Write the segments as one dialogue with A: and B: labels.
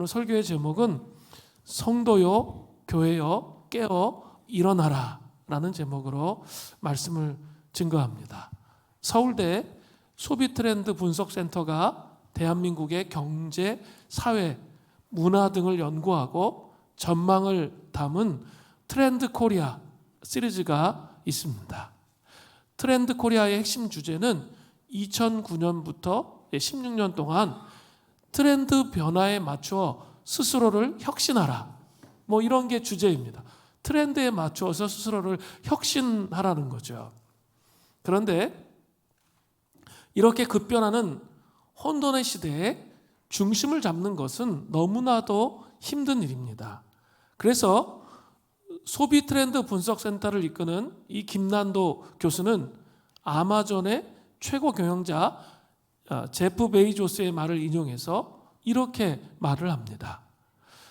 A: 오늘 설교의 제목은 성도요 교회요 깨어 일어나라 라는 제목으로 말씀을 증거합니다. 서울대 소비트렌드 분석센터가 대한민국의 경제, 사회, 문화 등을 연구하고 전망을 담은 트렌드 코리아 시리즈가 있습니다. 트렌드 코리아의 핵심 주제는 2009년부터 16년 동안 트렌드 변화에 맞추어 스스로를 혁신하라. 이런 게 주제입니다. 트렌드에 맞추어서 스스로를 혁신하라는 거죠. 그런데 이렇게 급변하는 혼돈의 시대에 중심을 잡는 것은 너무나도 힘든 일입니다. 그래서 소비 트렌드 분석센터를 이끄는 이 김난도 교수는 아마존의 최고 경영자 제프 베이조스의 말을 인용해서 이렇게 말을 합니다.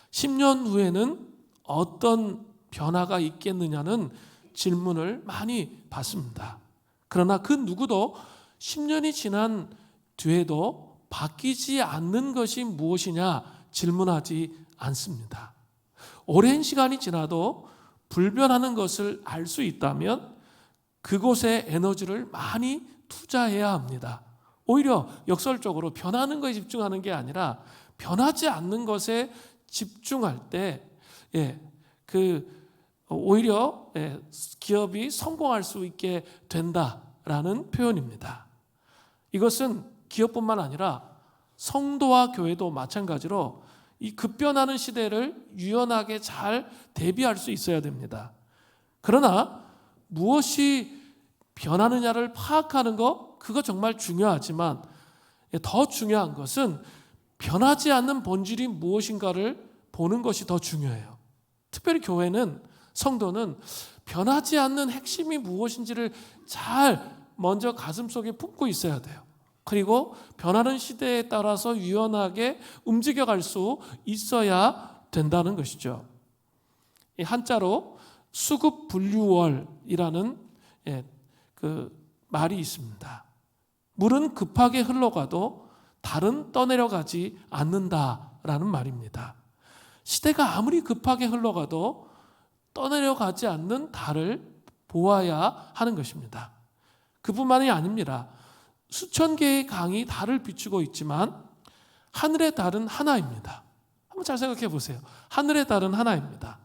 A: 10년 후에는 어떤 변화가 있겠느냐는 질문을 많이 받습니다. 그러나 그 누구도 10년이 지난 뒤에도 바뀌지 않는 것이 무엇이냐 질문하지 않습니다. 오랜 시간이 지나도 불변하는 것을 알 수 있다면 그곳에 에너지를 많이 투자해야 합니다. 오히려 역설적으로 변하는 것에 집중하는 게 아니라 변하지 않는 것에 집중할 때 오히려 기업이 성공할 수 있게 된다라는 표현입니다. 이것은 기업뿐만 아니라 성도와 교회도 마찬가지로 이 급변하는 시대를 유연하게 잘 대비할 수 있어야 됩니다. 그러나 무엇이 변하느냐를 파악하는 거 그거 정말 중요하지만 더 중요한 것은 변하지 않는 본질이 무엇인가를 보는 것이 더 중요해요. 특별히 교회는 성도는 변하지 않는 핵심이 무엇인지를 잘 먼저 가슴속에 품고 있어야 돼요. 그리고 변하는 시대에 따라서 유연하게 움직여갈 수 있어야 된다는 것이죠. 한자로 수급분류월이라는 말이 있습니다. 물은 급하게 흘러가도 달은 떠내려가지 않는다라는 말입니다. 시대가 아무리 급하게 흘러가도 떠내려가지 않는 달을 보아야 하는 것입니다. 그뿐만이 아닙니다. 수천 개의 강이 달을 비추고 있지만 하늘의 달은 하나입니다. 한번 잘 생각해 보세요. 하늘의 달은 하나입니다.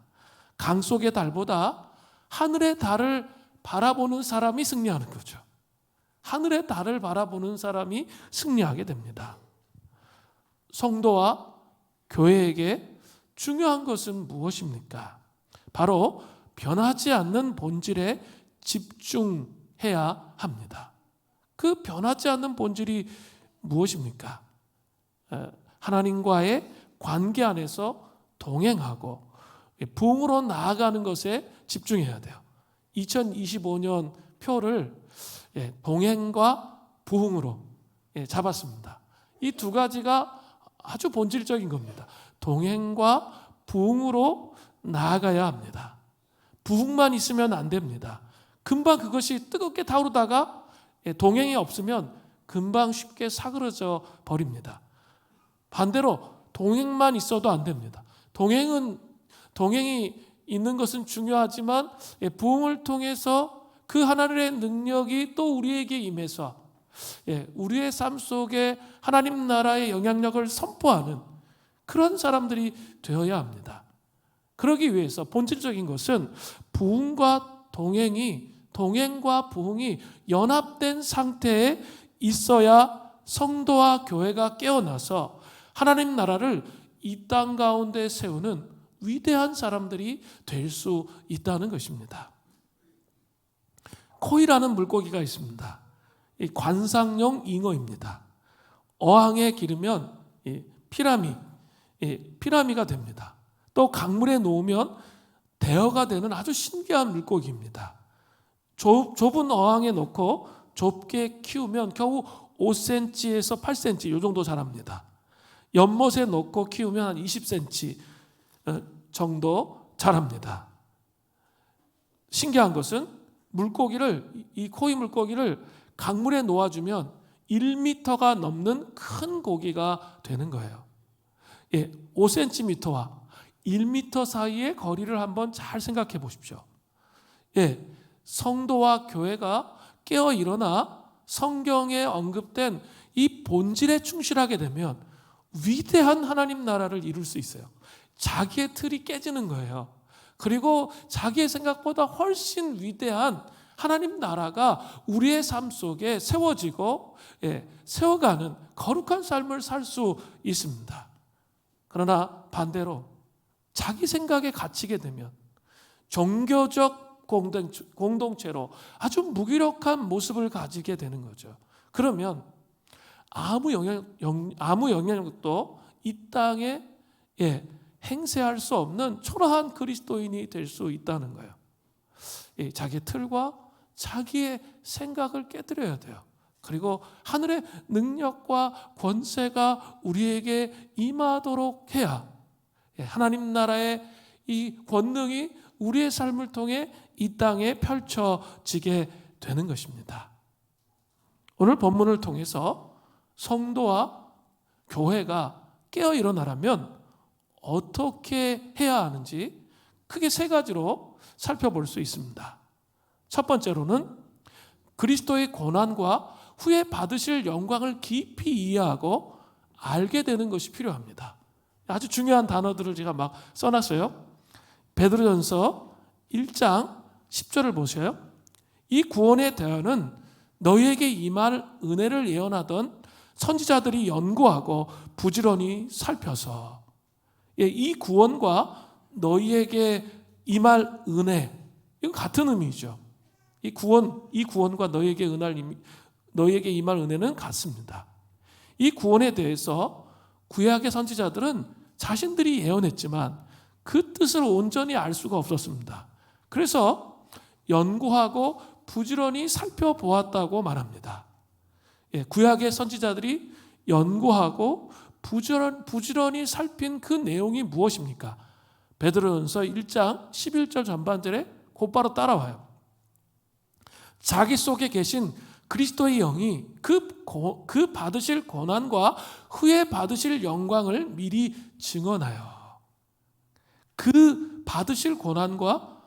A: 강 속의 달보다 하늘의 달을 바라보는 사람이 승리하는 거죠. 하늘의 달을 바라보는 사람이 승리하게 됩니다. 성도와 교회에게 중요한 것은 무엇입니까? 바로 변하지 않는 본질에 집중해야 합니다. 그 변하지 않는 본질이 무엇입니까? 하나님과의 관계 안에서 동행하고 부흥으로 나아가는 것에 집중해야 돼요. 2025년 표를 동행과 부흥으로 잡았습니다. 이 두 가지가 아주 본질적인 겁니다. 동행과 부흥으로 나아가야 합니다. 부흥만 있으면 안 됩니다. 금방 그것이 뜨겁게 타오르다가 동행이 없으면 금방 쉽게 사그러져 버립니다. 반대로 동행만 있어도 안 됩니다. 동행이 있는 것은 중요하지만 부흥을 통해서 그 하나님의 능력이 또 우리에게 임해서 우리의 삶 속에 하나님 나라의 영향력을 선포하는 그런 사람들이 되어야 합니다. 그러기 위해서 본질적인 것은 부흥과 부흥이 연합된 상태에 있어야 성도와 교회가 깨어나서 하나님 나라를 이 땅 가운데 세우는 위대한 사람들이 될 수 있다는 것입니다. 코이라는 물고기가 있습니다. 이 관상용 잉어입니다. 어항에 기르면 피라미가 됩니다. 또 강물에 놓으면 대어가 되는 아주 신기한 물고기입니다. 좁은 어항에 넣고 좁게 키우면 겨우 5cm에서 8cm 이 정도 자랍니다. 연못에 넣고 키우면 한 20cm 정도 자랍니다. 신기한 것은 이 코이 물고기를 강물에 놓아주면 1m가 넘는 큰 고기가 되는 거예요. 5cm와 1m 사이의 거리를 한번 잘 생각해 보십시오. 성도와 교회가 깨어 일어나 성경에 언급된 이 본질에 충실하게 되면 위대한 하나님 나라를 이룰 수 있어요. 자기의 틀이 깨지는 거예요. 그리고 자기의 생각보다 훨씬 위대한 하나님 나라가 우리의 삶 속에 세워지고 세워가는 거룩한 삶을 살 수 있습니다. 그러나 반대로 자기 생각에 갇히게 되면 종교적 공동체로 아주 무기력한 모습을 가지게 되는 거죠. 그러면 아무 영향력도 이 땅에 행세할 수 없는 초라한 그리스도인이 될 수 있다는 거예요. 자기의 틀과 자기의 생각을 깨뜨려야 돼요. 그리고 하늘의 능력과 권세가 우리에게 임하도록 해야 하나님 나라의 이 권능이 우리의 삶을 통해 이 땅에 펼쳐지게 되는 것입니다. 오늘 본문을 통해서 성도와 교회가 깨어 일어나려면 어떻게 해야 하는지 크게 세 가지로 살펴볼 수 있습니다. 첫 번째로는 그리스도의 고난과 후에 받으실 영광을 깊이 이해하고 알게 되는 것이 필요합니다. 아주 중요한 단어들을 제가 막 써놨어요. 베드로전서 1장 10절을 보세요. 이 구원의 대언은 너희에게 임할 은혜를 예언하던 선지자들이 연구하고 부지런히 살펴서, 이 구원과 너희에게 임할 은혜, 이건 같은 의미죠. 이 구원과 너희에게 임할 은혜는 같습니다. 이 구원에 대해서 구약의 선지자들은 자신들이 예언했지만 그 뜻을 온전히 알 수가 없었습니다. 그래서 연구하고 부지런히 살펴보았다고 말합니다. 구약의 선지자들이 연구하고 부지런히 살핀 그 내용이 무엇입니까? 베드로전서 1장 11절 전반절에 곧바로 따라와요. 자기 속에 계신 그리스도의 영이 그 받으실 고난과 후에 받으실 영광을 미리 증언하여, 그 받으실 고난과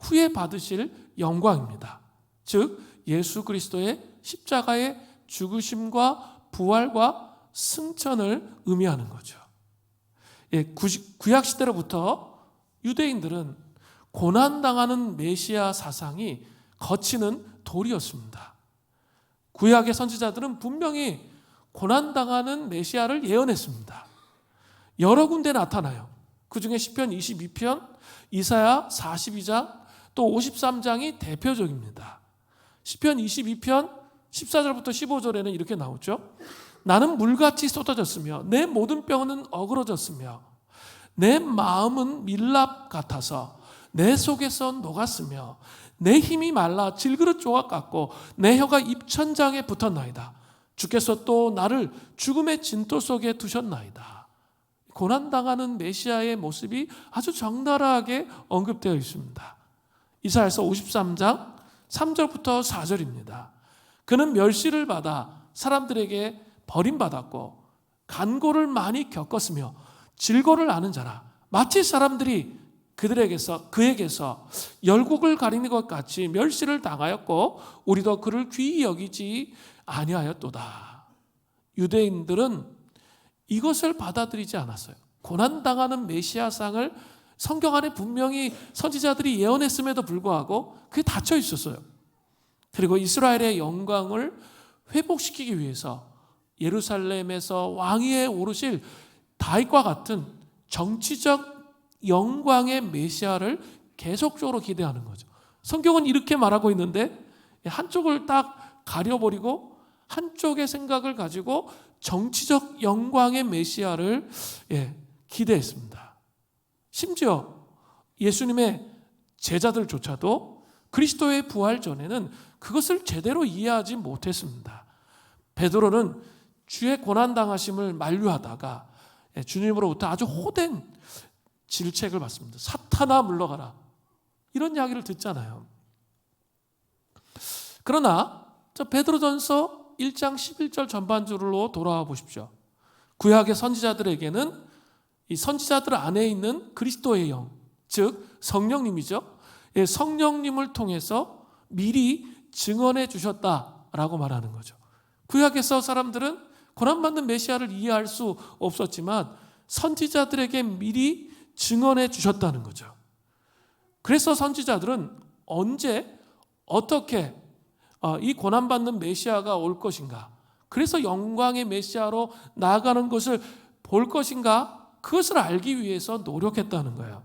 A: 후에 받으실 영광입니다. 즉 예수 그리스도의 십자가의 죽으심과 부활과 승천을 의미하는 거죠. 구약 시대로부터 유대인들은 고난당하는 메시아 사상이 거치는 돌이었습니다. 구약의 선지자들은 분명히 고난당하는 메시아를 예언했습니다. 여러 군데 나타나요. 그 중에 시편 22편, 이사야 42장, 또 53장이 대표적입니다. 시편 22편 14절부터 15절에는 이렇게 나오죠. 나는 물같이 쏟아졌으며 내 모든 뼈는 어그러졌으며 내 마음은 밀랍 같아서 내 속에서 녹았으며 내 힘이 말라 질그릇 조각 같고 내 혀가 입천장에 붙었나이다. 주께서 또 나를 죽음의 진토 속에 두셨나이다. 고난당하는 메시아의 모습이 아주 적나라하게 언급되어 있습니다. 이사야서 53장 3절부터 4절입니다. 그는 멸시를 받아 사람들에게 버림받았고 간고를 많이 겪었으며 질고를 아는 자라. 마치 사람들이 그에게서 열국을 가리는 것 같이 멸시를 당하였고 우리도 그를 귀히 여기지 아니하였도다. 유대인들은 이것을 받아들이지 않았어요. 고난당하는 메시아상을 성경 안에 분명히 선지자들이 예언했음에도 불구하고 그게 닫혀 있었어요. 그리고 이스라엘의 영광을 회복시키기 위해서 예루살렘에서 왕위에 오르실 다윗과 같은 정치적 영광의 메시아를 계속적으로 기대하는 거죠. 성경은 이렇게 말하고 있는데 한쪽을 딱 가려버리고 한쪽의 생각을 가지고 정치적 영광의 메시아를 기대했습니다. 심지어 예수님의 제자들조차도 그리스도의 부활 전에는 그것을 제대로 이해하지 못했습니다. 베드로는 주의 고난당하심을 만류하다가 주님으로부터 아주 호된 질책을 받습니다. 사탄아 물러가라. 이런 이야기를 듣잖아요. 그러나 베드로전서 1장 11절 전반절로 돌아와 보십시오. 구약의 선지자들에게는 이 선지자들 안에 있는 그리스도의 영, 즉 성령님이죠. 예, 성령님을 통해서 미리 증언해 주셨다라고 말하는 거죠. 구약에서 사람들은 고난받는 메시아를 이해할 수 없었지만 선지자들에게 미리 증언해 주셨다는 거죠. 그래서 선지자들은 언제 어떻게 이 고난받는 메시아가 올 것인가, 그래서 영광의 메시아로 나아가는 것을 볼 것인가, 그것을 알기 위해서 노력했다는 거예요.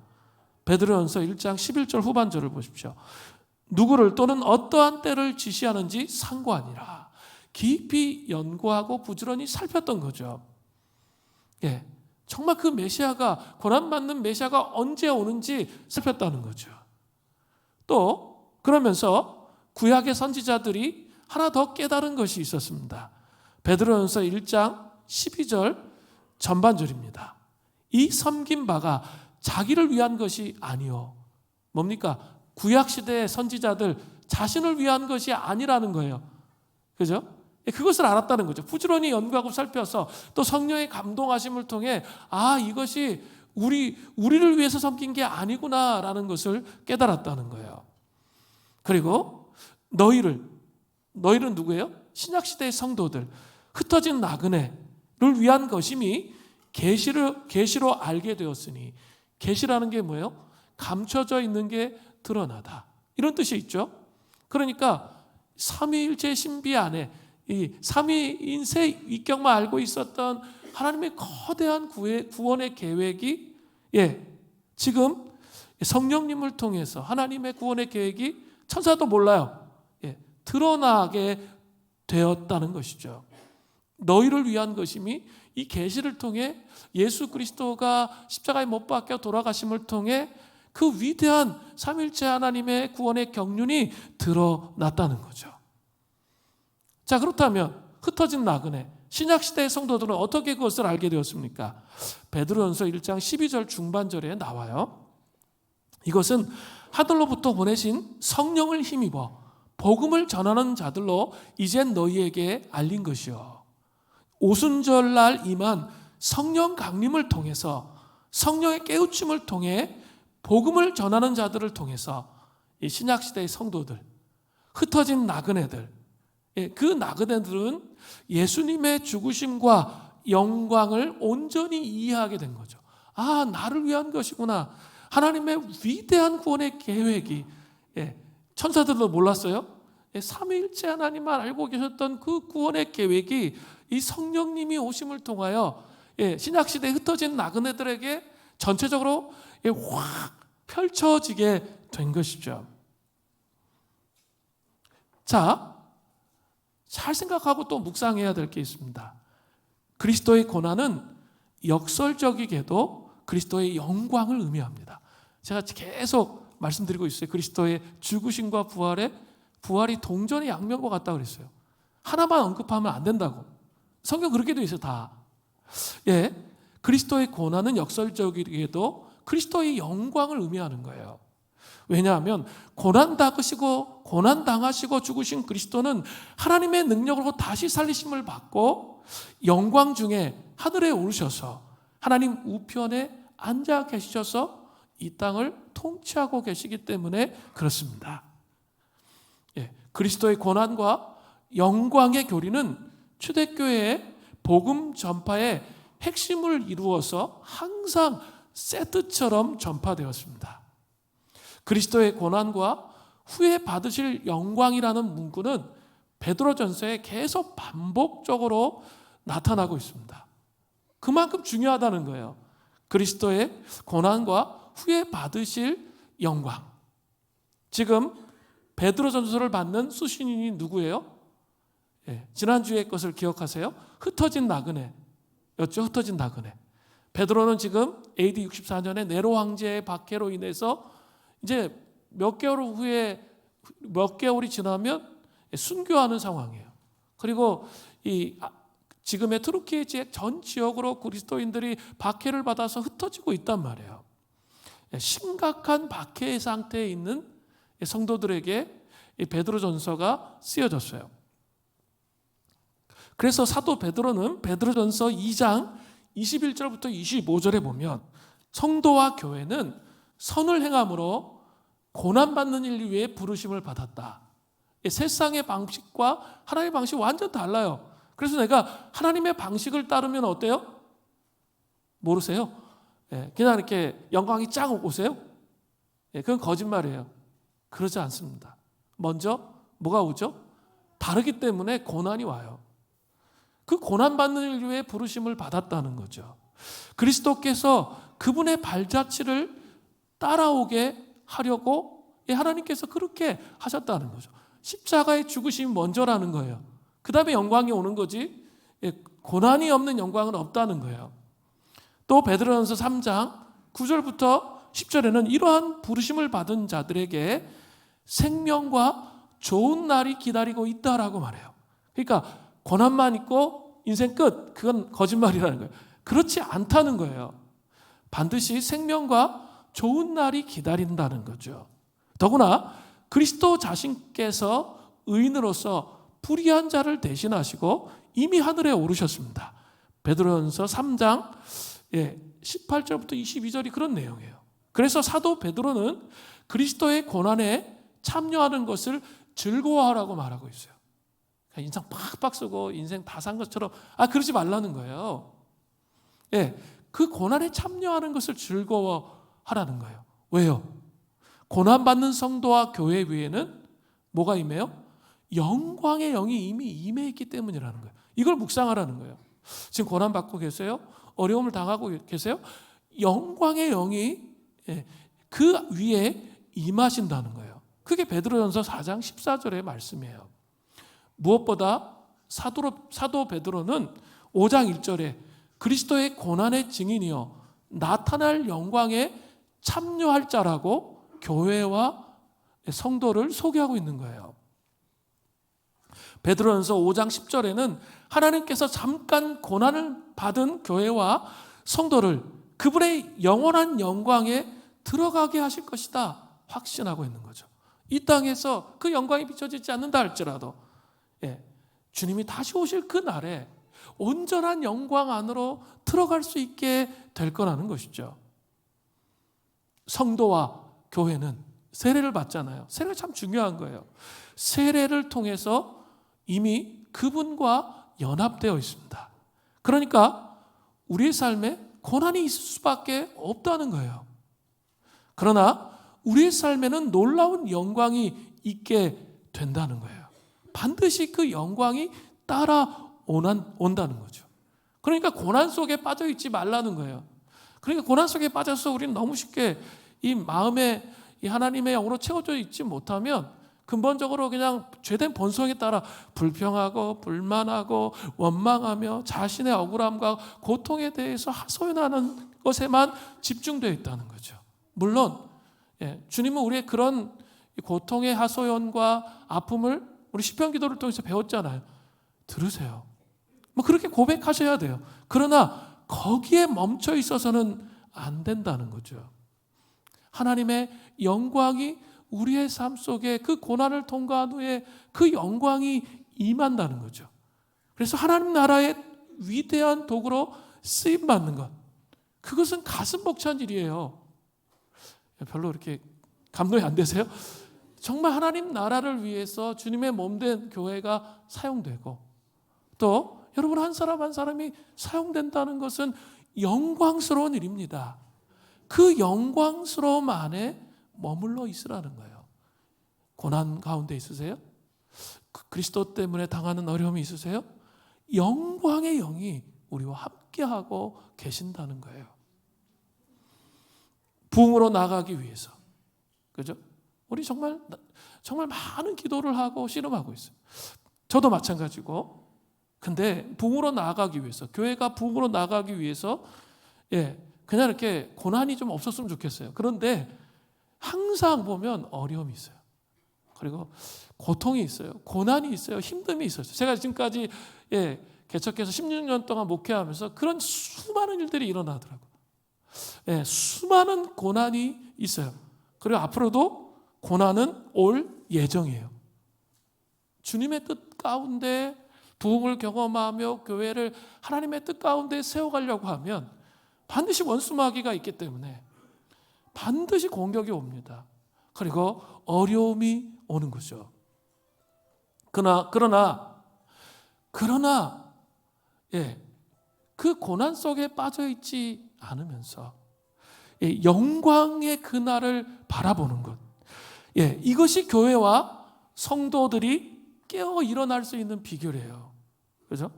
A: 베드로전서 1장 11절 후반절을 보십시오. 누구를 또는 어떠한 때를 지시하는지 상고하니라. 깊이 연구하고 부지런히 살폈던 거죠. 예, 정말 그 메시아가, 고난받는 메시아가 언제 오는지 살폈다는 거죠. 또 그러면서 구약의 선지자들이 하나 더 깨달은 것이 있었습니다. 베드로전서 1장 12절 전반절입니다. 이 섬긴 바가 자기를 위한 것이 아니요. 뭡니까? 구약시대의 선지자들 자신을 위한 것이 아니라는 거예요. 그죠? 그것을 알았다는 거죠. 부지런히 연구하고 살펴서 또 성령의 감동하심을 통해 이것이 우리를 위해서 섬긴 게 아니구나라는 것을 깨달았다는 거예요. 그리고 너희는 누구예요? 신약시대의 성도들, 흩어진 나그네를 위한 것임이 계시로 알게 되었으니, 계시라는 게 뭐예요? 감춰져 있는 게 드러나다, 이런 뜻이 있죠. 그러니까 삼위일체 신비 안에 이 삼위인세 위격만 알고 있었던 하나님의 거대한 구원의 계획이 지금 성령님을 통해서 하나님의 구원의 계획이 천사도 몰라요. 드러나게 되었다는 것이죠. 너희를 위한 것임이 이 계시를 통해 예수 그리스도가 십자가에 못 박혀 돌아가심을 통해 그 위대한 삼위일체 하나님의 구원의 경륜이 드러났다는 거죠. 자, 그렇다면 흩어진 나그네, 신약시대의 성도들은 어떻게 그것을 알게 되었습니까? 베드로전서 1장 12절 중반절에 나와요. 이것은 하늘로부터 보내신 성령을 힘입어 복음을 전하는 자들로 이젠 너희에게 알린 것이요, 오순절날 임한 성령 강림을 통해서, 성령의 깨우침을 통해 복음을 전하는 자들을 통해서 이 신약시대의 성도들, 흩어진 나그네들, 그 나그네들은 예수님의 죽으심과 영광을 온전히 이해하게 된 거죠. 나를 위한 것이구나. 하나님의 위대한 구원의 계획이, 천사들도 몰랐어요. 삼위일체 하나님만 알고 계셨던 그 구원의 계획이 이 성령님이 오심을 통하여 신약시대에 흩어진 나그네들에게 전체적으로 확 펼쳐지게 된 것이죠. 자, 잘 생각하고 또 묵상해야 될 게 있습니다. 그리스도의 고난은 역설적이게도 그리스도의 영광을 의미합니다. 제가 계속 말씀드리고 있어요. 그리스도의 죽으심과 부활이 동전의 양면과 같다고 그랬어요. 하나만 언급하면 안 된다고. 성경 그렇게 되어 있어요, 다. 그리스도의 고난은 역설적이게도 그리스도의 영광을 의미하는 거예요. 왜냐하면 고난당하시고 죽으신 그리스도는 하나님의 능력으로 다시 살리심을 받고 영광 중에 하늘에 오르셔서 하나님 우편에 앉아 계시셔서 이 땅을 통치하고 계시기 때문에 그렇습니다. 그리스도의 고난과 영광의 교리는 초대교회의 복음 전파의 핵심을 이루어서 항상 세트처럼 전파되었습니다. 그리스도의 고난과 후에 받으실 영광이라는 문구는 베드로전서에 계속 반복적으로 나타나고 있습니다. 그만큼 중요하다는 거예요. 그리스도의 고난과 후에 받으실 영광. 지금 베드로전서를 받는 수신인이 누구예요? 지난주의 것을 기억하세요? 흩어진 나그네였죠. 흩어진 나그네. 베드로는 지금 AD 64년에 네로 황제의 박해로 인해서 이제 몇 개월이 지나면 순교하는 상황이에요. 그리고 이 지금의 트루키예 지역 전 지역으로 그리스도인들이 박해를 받아서 흩어지고 있단 말이에요. 심각한 박해 상태에 있는 성도들에게 이 베드로전서가 쓰여졌어요. 그래서 사도 베드로는 베드로전서 2장 21절부터 25절에 보면 성도와 교회는 선을 행함으로 고난받는 일 위해 부르심을 받았다. 세상의 방식과 하나님의 방식이 완전 달라요. 그래서 내가 하나님의 방식을 따르면 어때요? 모르세요? 그냥 이렇게 영광이 쫙 오세요? 그건 거짓말이에요. 그러지 않습니다. 먼저 뭐가 오죠? 다르기 때문에 고난이 와요. 그 고난받는 일 위해 부르심을 받았다는 거죠. 그리스도께서 그분의 발자취를 따라오게 하려고 하나님께서 그렇게 하셨다는 거죠. 십자가의 죽으심이 먼저라는 거예요. 그 다음에 영광이 오는 거지 고난이 없는 영광은 없다는 거예요. 또 베드로전서 3장 9절부터 10절에는 이러한 부르심을 받은 자들에게 생명과 좋은 날이 기다리고 있다라고 말해요. 그러니까 고난만 있고 인생 끝, 그건 거짓말이라는 거예요. 그렇지 않다는 거예요. 반드시 생명과 좋은 날이 기다린다는 거죠. 더구나 그리스도 자신께서 의인으로서 불의한 자를 대신하시고 이미 하늘에 오르셨습니다. 베드로전서 3장 18절부터 22절이 그런 내용이에요. 그래서 사도 베드로는 그리스도의 고난에 참여하는 것을 즐거워하라고 말하고 있어요. 인상 팍팍 쓰고 인생 다 산 것처럼 그러지 말라는 거예요. 그 고난에 참여하는 것을 즐거워하라는 거예요. 왜요? 고난받는 성도와 교회 위에는 뭐가 임해요? 영광의 영이 이미 임해 있기 때문이라는 거예요. 이걸 묵상하라는 거예요. 지금 고난받고 계세요? 어려움을 당하고 계세요? 영광의 영이 그 위에 임하신다는 거예요. 그게 베드로전서 4장 14절의 말씀이에요. 무엇보다 사도 베드로는 5장 1절에 그리스도의 고난의 증인이요 나타날 영광에 참여할 자라고 교회와 성도를 소개하고 있는 거예요. 베드로전서 5장 10절에는 하나님께서 잠깐 고난을 받은 교회와 성도를 그분의 영원한 영광에 들어가게 하실 것이다 확신하고 있는 거죠. 이 땅에서 그 영광이 비춰지지 않는다 할지라도 주님이 다시 오실 그 날에 온전한 영광 안으로 들어갈 수 있게 될 거라는 것이죠. 성도와 교회는 세례를 받잖아요. 세례가 참 중요한 거예요. 세례를 통해서 이미 그분과 연합되어 있습니다. 그러니까 우리의 삶에 고난이 있을 수밖에 없다는 거예요. 그러나 우리의 삶에는 놀라운 영광이 있게 된다는 거예요. 반드시 그 영광이 따라온다는 거죠. 그러니까 고난 속에 빠져 있지 말라는 거예요. 그러니까 고난 속에 빠져서 우리는 너무 쉽게 이 마음에 이 하나님의 영으로 채워져 있지 못하면 근본적으로 그냥 죄된 본성에 따라 불평하고 불만하고 원망하며 자신의 억울함과 고통에 대해서 하소연하는 것에만 집중되어 있다는 거죠. 물론 주님은 우리의 그런 고통의 하소연과 아픔을 우리 시편 기도를 통해서 배웠잖아요. 들으세요. 그렇게 고백하셔야 돼요. 그러나 거기에 멈춰 있어서는 안 된다는 거죠. 하나님의 영광이 우리의 삶 속에 그 고난을 통과한 후에 그 영광이 임한다는 거죠. 그래서 하나님 나라의 위대한 도구로 쓰임받는 것, 그것은 가슴 벅찬 일이에요. 별로 이렇게 감동이 안 되세요? 정말 하나님 나라를 위해서 주님의 몸된 교회가 사용되고 또 여러분 한 사람 한 사람이 사용된다는 것은 영광스러운 일입니다. 그 영광스러움 안에 머물러 있으라는 거예요. 고난 가운데 있으세요? 그리스도 때문에 당하는 어려움이 있으세요? 영광의 영이 우리와 함께하고 계신다는 거예요. 부흥으로 나가기 위해서. 그죠? 우리 정말 많은 기도를 하고 씨름하고 있어요. 저도 마찬가지고. 근데 부흥으로 나아가기 위해서, 교회가 부흥으로 나아가기 위해서 그냥 이렇게 고난이 좀 없었으면 좋겠어요. 그런데 항상 보면 어려움이 있어요. 그리고 고통이 있어요. 고난이 있어요. 힘듦이 있어요. 제가 지금까지 개척해서 16년 동안 목회하면서 그런 수많은 일들이 일어나더라고요. 수많은 고난이 있어요. 그리고 앞으로도 고난은 올 예정이에요. 주님의 뜻 가운데 부흥을 경험하며 교회를 하나님의 뜻 가운데 세워가려고 하면 반드시 원수마귀가 있기 때문에 반드시 공격이 옵니다. 그리고 어려움이 오는 거죠. 그러나 그 고난 속에 빠져 있지 않으면서 영광의 그날을 바라보는 것, 이것이 교회와 성도들이 깨어 일어날 수 있는 비결이에요. 그죠?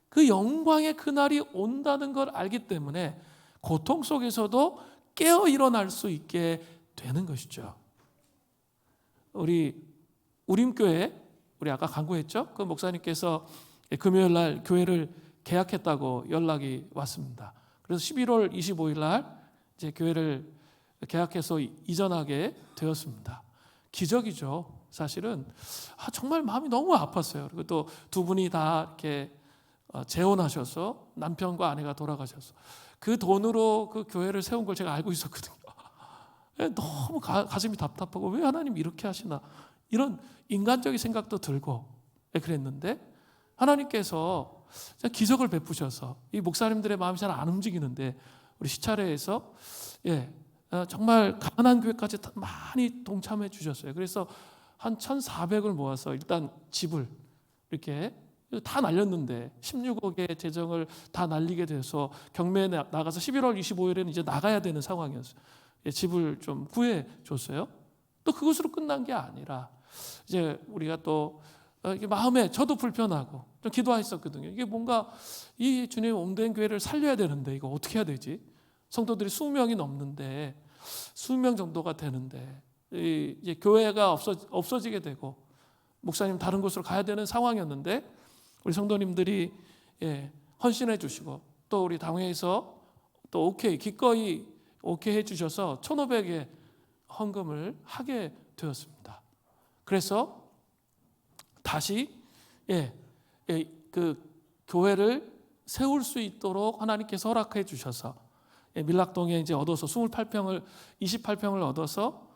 A: 그 영광의 그날이 온다는 걸 알기 때문에 고통 속에서도 깨어 일어날 수 있게 되는 것이죠. 우리 우림교회, 우리 아까 간구했죠? 그 목사님께서 금요일 날 교회를 계약했다고 연락이 왔습니다. 그래서 11월 25일 날 이제 교회를 계약해서 이전하게 되었습니다. 기적이죠. 사실은 정말 마음이 너무 아팠어요. 그리고 또 두 분이 다 이렇게 재혼하셔서 남편과 아내가 돌아가셔서 그 돈으로 그 교회를 세운 걸 제가 알고 있었거든요. 너무 가슴이 답답하고 왜 하나님 이렇게 하시나 이런 인간적인 생각도 들고 그랬는데 하나님께서 기적을 베푸셔서 이 목사님들의 마음이 잘 안 움직이는데 우리 시차례에서 정말 가난한 교회까지 많이 동참해 주셨어요. 그래서 한 1,400을 모아서 일단 집을 이렇게 다 날렸는데 16억의 재정을 다 날리게 돼서 경매에 나가서 11월 25일에는 이제 나가야 되는 상황이었어요. 집을 좀 구해 줬어요. 또 그것으로 끝난 게 아니라 이제 우리가 또 마음에 저도 불편하고 좀 기도했었거든요. 이게 뭔가 이 주님 몸된 교회를 살려야 되는데 이거 어떻게 해야 되지? 성도들이 수명이 넘는데 수명 정도가 되는데 이제 교회가 없어지게 되고 목사님 다른 곳으로 가야 되는 상황이었는데 우리 성도님들이 헌신해 주시고 또 우리 당회에서 또 기꺼이 오케이 해주셔서 1,500의 헌금을 하게 되었습니다. 그래서 다시 그 교회를 세울 수 있도록 하나님께서 허락해 주셔서 밀락동에 이제 얻어서 28평을 얻어서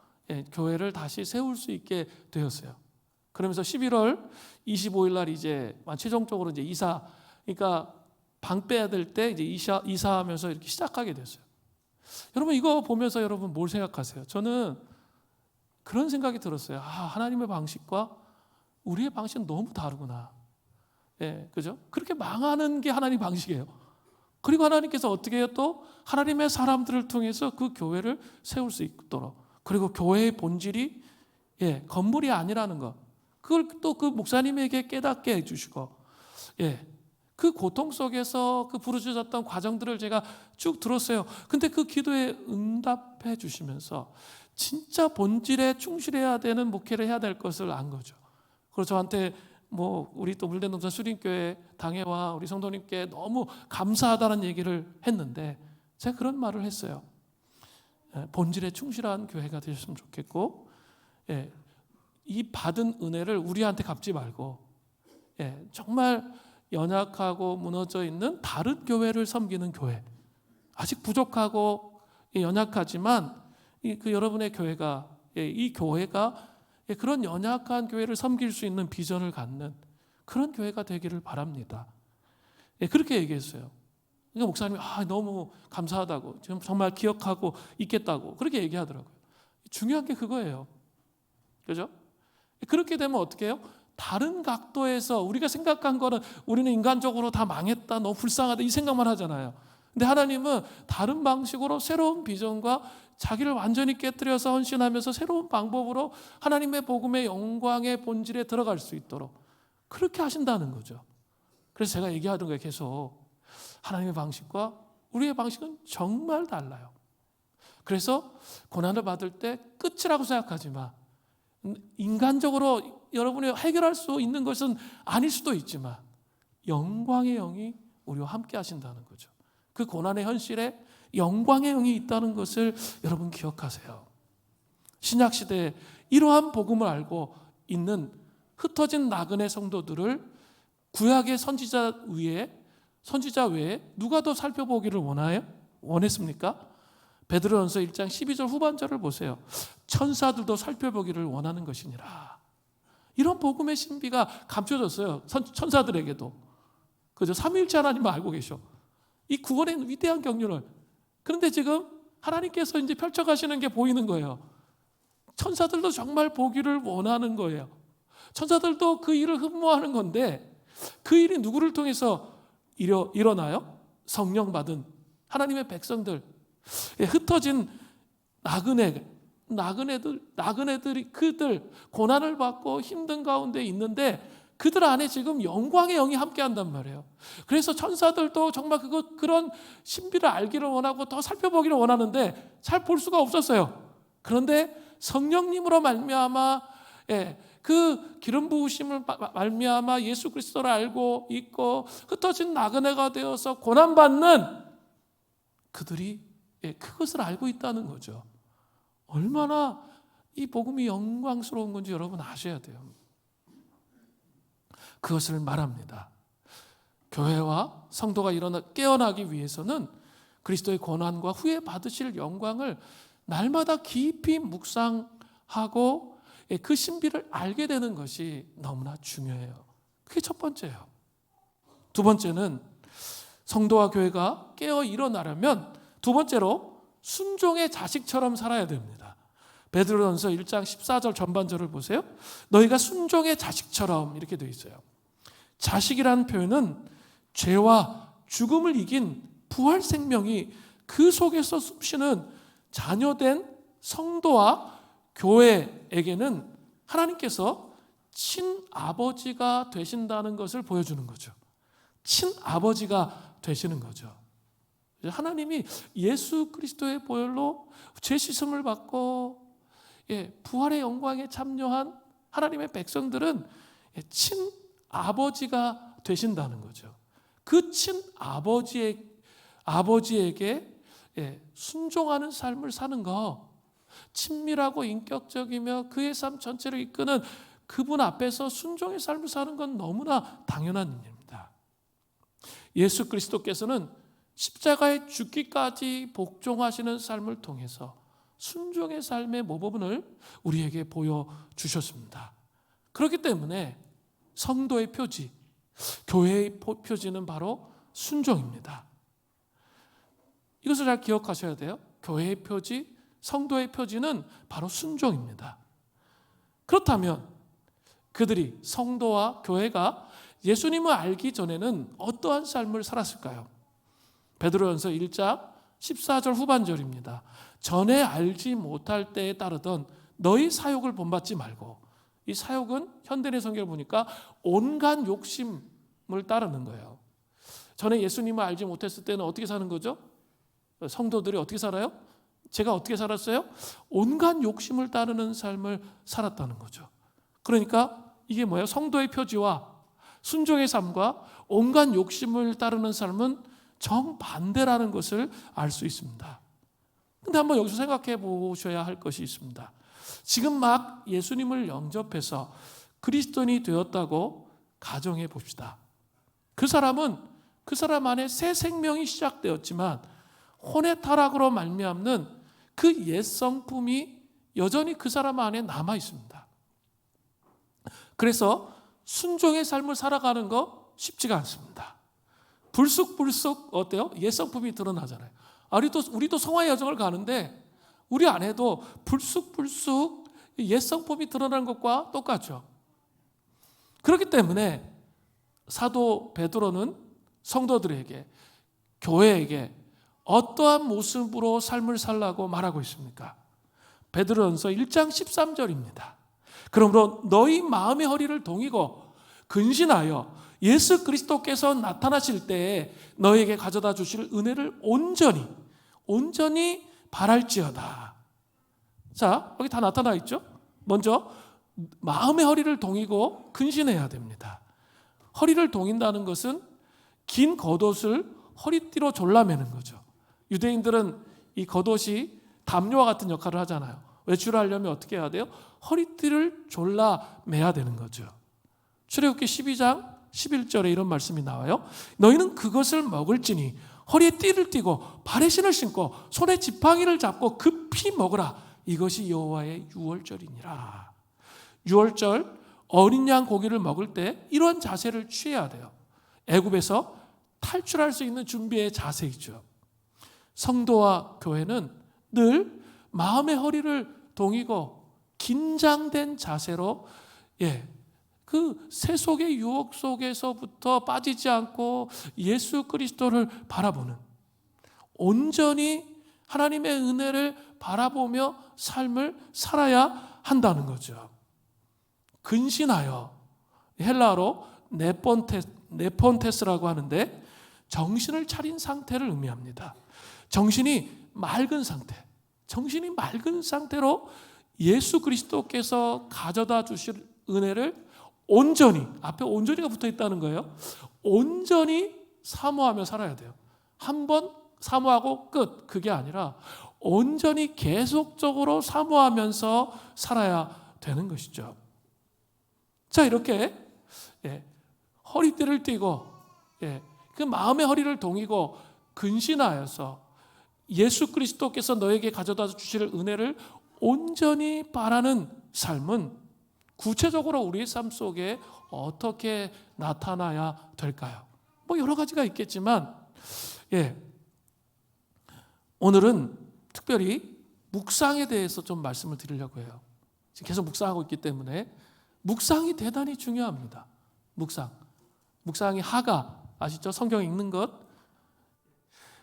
A: 교회를 다시 세울 수 있게 되었어요. 그러면서 11월 25일 날 이제 최종적으로 이제 그러니까 방 빼야 될 때 이제 이사하면서 이렇게 시작하게 됐어요. 여러분 이거 보면서 여러분 뭘 생각하세요? 저는 그런 생각이 들었어요. 하나님의 방식과 우리의 방식은 너무 다르구나. 그죠? 그렇게 망하는 게 하나님 방식이에요. 그리고 하나님께서 어떻게 해요? 또 하나님의 사람들을 통해서 그 교회를 세울 수 있도록 그리고 교회의 본질이 건물이 아니라는 것 그걸 또 그 목사님에게 깨닫게 해주시고 그 고통 속에서 그 부르짖었던 과정들을 제가 쭉 들었어요. 근데 그 기도에 응답해 주시면서 진짜 본질에 충실해야 되는 목회를 해야 될 것을 안 거죠. 그래서 저한테 우리 또 물대농산 수린교회 당회와 우리 성도님께 너무 감사하다는 얘기를 했는데 제가 그런 말을 했어요. 본질에 충실한 교회가 되셨으면 좋겠고 이 받은 은혜를 우리한테 갚지 말고 정말 연약하고 무너져 있는 다른 교회를 섬기는 교회 아직 부족하고 연약하지만 그 여러분의 교회가 이 교회가 그런 연약한 교회를 섬길 수 있는 비전을 갖는 그런 교회가 되기를 바랍니다. 그렇게 얘기했어요. 그러니까 목사님이 너무 감사하다고 지금 정말 기억하고 있겠다고 그렇게 얘기하더라고요. 중요한 게 그거예요. 그죠? 그렇게 되면 어떻게 해요? 다른 각도에서 우리가 생각한 거는 우리는 인간적으로 다 망했다, 너무 불쌍하다 이 생각만 하잖아요. 근데 하나님은 다른 방식으로 새로운 비전과 자기를 완전히 깨뜨려서 헌신하면서 새로운 방법으로 하나님의 복음의 영광의 본질에 들어갈 수 있도록 그렇게 하신다는 거죠. 그래서 제가 얘기하던 거예요. 계속 하나님의 방식과 우리의 방식은 정말 달라요. 그래서 고난을 받을 때 끝이라고 생각하지만 인간적으로 여러분이 해결할 수 있는 것은 아닐 수도 있지만 영광의 영이 우리와 함께 하신다는 거죠. 그 고난의 현실에 영광의 영이 있다는 것을 여러분 기억하세요. 신약시대에 이러한 복음을 알고 있는 흩어진 나그네 성도들을 구약의 선지자 외에 누가 더 살펴보기를 원했습니까? 베드로전서 1장 12절 후반절을 보세요. 천사들도 살펴보기를 원하는 것이니라. 이런 복음의 신비가 감춰졌어요. 천사들에게도. 그죠? 삼위일체 하나님은 알고 계셔. 이 구원의 위대한 경륜을. 그런데 지금 하나님께서 이제 펼쳐가시는 게 보이는 거예요. 천사들도 정말 보기를 원하는 거예요. 천사들도 그 일을 흠모하는 건데 그 일이 누구를 통해서 일어나요? 성령 받은 하나님의 백성들, 흩어진 나그네들이 그들 고난을 받고 힘든 가운데 있는데 그들 안에 지금 영광의 영이 함께 한단 말이에요. 그래서 천사들도 정말 그런 신비를 알기를 원하고 더 살펴보기를 원하는데 잘 볼 수가 없었어요. 그런데 성령님으로 말미암아 그 기름 부으심을 말미암아 예수 그리스도를 알고 있고 흩어진 나그네가 되어서 고난받는 그들이 그것을 알고 있다는 거죠. 얼마나 이 복음이 영광스러운 건지 여러분 아셔야 돼요. 그것을 말합니다. 교회와 성도가 깨어나기 위해서는 그리스도의 고난과 후에 받으실 영광을 날마다 깊이 묵상하고 그 신비를 알게 되는 것이 너무나 중요해요. 그게 첫 번째예요. 두 번째는 성도와 교회가 깨어 일어나려면 두 번째로 순종의 자식처럼 살아야 됩니다. 베드로전서 1장 14절 전반절을 보세요. 너희가 순종의 자식처럼 이렇게 되어 있어요. 자식이라는 표현은 죄와 죽음을 이긴 부활 생명이 그 속에서 숨쉬는 자녀된 성도와 교회에게는 하나님께서 친아버지가 되신다는 것을 보여주는 거죠. 친아버지가 되시는 거죠. 하나님이 예수 그리스도의 보혈로 죄 씻음을 받고 부활의 영광에 참여한 하나님의 백성들은 친아버지가 되신다는 거죠. 그 친아버지에게 순종하는 삶을 사는 거, 친밀하고 인격적이며 그의 삶 전체를 이끄는 그분 앞에서 순종의 삶을 사는 건 너무나 당연한 일입니다. 예수 그리스도께서는 십자가에 죽기까지 복종하시는 삶을 통해서 순종의 삶의 모범을 우리에게 보여주셨습니다. 그렇기 때문에 성도의 표지, 교회의 표지는 바로 순종입니다. 이것을 잘 기억하셔야 돼요. 교회의 표지, 성도의 표지는 바로 순종입니다. 그렇다면 그들이, 성도와 교회가 예수님을 알기 전에는 어떠한 삶을 살았을까요? 베드로전서 1장 14절 후반절입니다. 전에 알지 못할 때에 따르던 너희 사욕을 본받지 말고, 이 사욕은 현대의 성경을 보니까 온갖 욕심을 따르는 거예요. 전에 예수님을 알지 못했을 때는 어떻게 사는 거죠? 성도들이 어떻게 살아요? 제가 어떻게 살았어요? 온갖 욕심을 따르는 삶을 살았다는 거죠. 그러니까 이게 뭐예요? 성도의 표지와 순종의 삶과 온갖 욕심을 따르는 삶은 정반대라는 것을 알 수 있습니다. 근데 한번 여기서 생각해 보셔야 할 것이 있습니다. 지금 막 예수님을 영접해서 그리스도인이 되었다고 가정해 봅시다. 그 사람 안에 새 생명이 시작되었지만 혼의 타락으로 말미암는 그 옛 성품이 여전히 그 사람 안에 남아 있습니다. 그래서 순종의 삶을 살아가는 거 쉽지가 않습니다. 불쑥불쑥 어때요? 옛 성품이 드러나잖아요. 우리도 성화의 여정을 가는데 우리 안에도 불쑥불쑥 옛 성품이 드러나는 것과 똑같죠. 그렇기 때문에 사도 베드로는 성도들에게, 교회에게 어떠한 모습으로 삶을 살라고 말하고 있습니까? 베드로전서 1장 13절입니다. 그러므로 너희 마음의 허리를 동이고 근신하여 예수 그리스도께서 나타나실 때에 너희에게 가져다 주실 은혜를 온전히 바랄지어다. 자, 여기 다 나타나 있죠? 먼저 마음의 허리를 동이고 근신해야 됩니다. 허리를 동인다는 것은 긴 겉옷을 허리띠로 졸라매는 거죠. 유대인들은 이 겉옷이 담요와 같은 역할을 하잖아요. 외출하려면 어떻게 해야 돼요? 허리띠를 졸라매야 되는 거죠. 출애굽기 12장 11절에 이런 말씀이 나와요. 너희는 그것을 먹을지니 허리에 띠를 띠고 발에 신을 신고 손에 지팡이를 잡고 급히 먹으라. 이것이 여호와의 유월절이니라. 유월절 어린 양 고기를 먹을 때 이런 자세를 취해야 돼요. 애굽에서 탈출할 수 있는 준비의 자세이죠. 성도와 교회는 늘 마음의 허리를 동이고 긴장된 자세로 그 세속의 유혹 속에서부터 빠지지 않고 예수 그리스도를 바라보는, 온전히 하나님의 은혜를 바라보며 삶을 살아야 한다는 거죠. 근신하여, 헬라어로 네폰테스라고 하는데 정신을 차린 상태를 의미합니다. 정신이 맑은 상태로 예수 그리스도께서 가져다 주실 은혜를 온전히, 앞에 온전히가 붙어 있다는 거예요. 온전히 사모하며 살아야 돼요. 한 번 사모하고 끝, 그게 아니라 온전히 계속적으로 사모하면서 살아야 되는 것이죠. 자, 이렇게 허리띠를 띠고 그 마음의 허리를 동이고 근신하여서 예수 그리스도께서 너에게 가져다 주실 은혜를 온전히 바라는 삶은 구체적으로 우리의 삶 속에 어떻게 나타나야 될까요? 여러 가지가 있겠지만 오늘은 특별히 묵상에 대해서 좀 말씀을 드리려고 해요. 지금 계속 묵상하고 있기 때문에 묵상이 대단히 중요합니다. 묵상이 하가, 아시죠? 성경 읽는 것,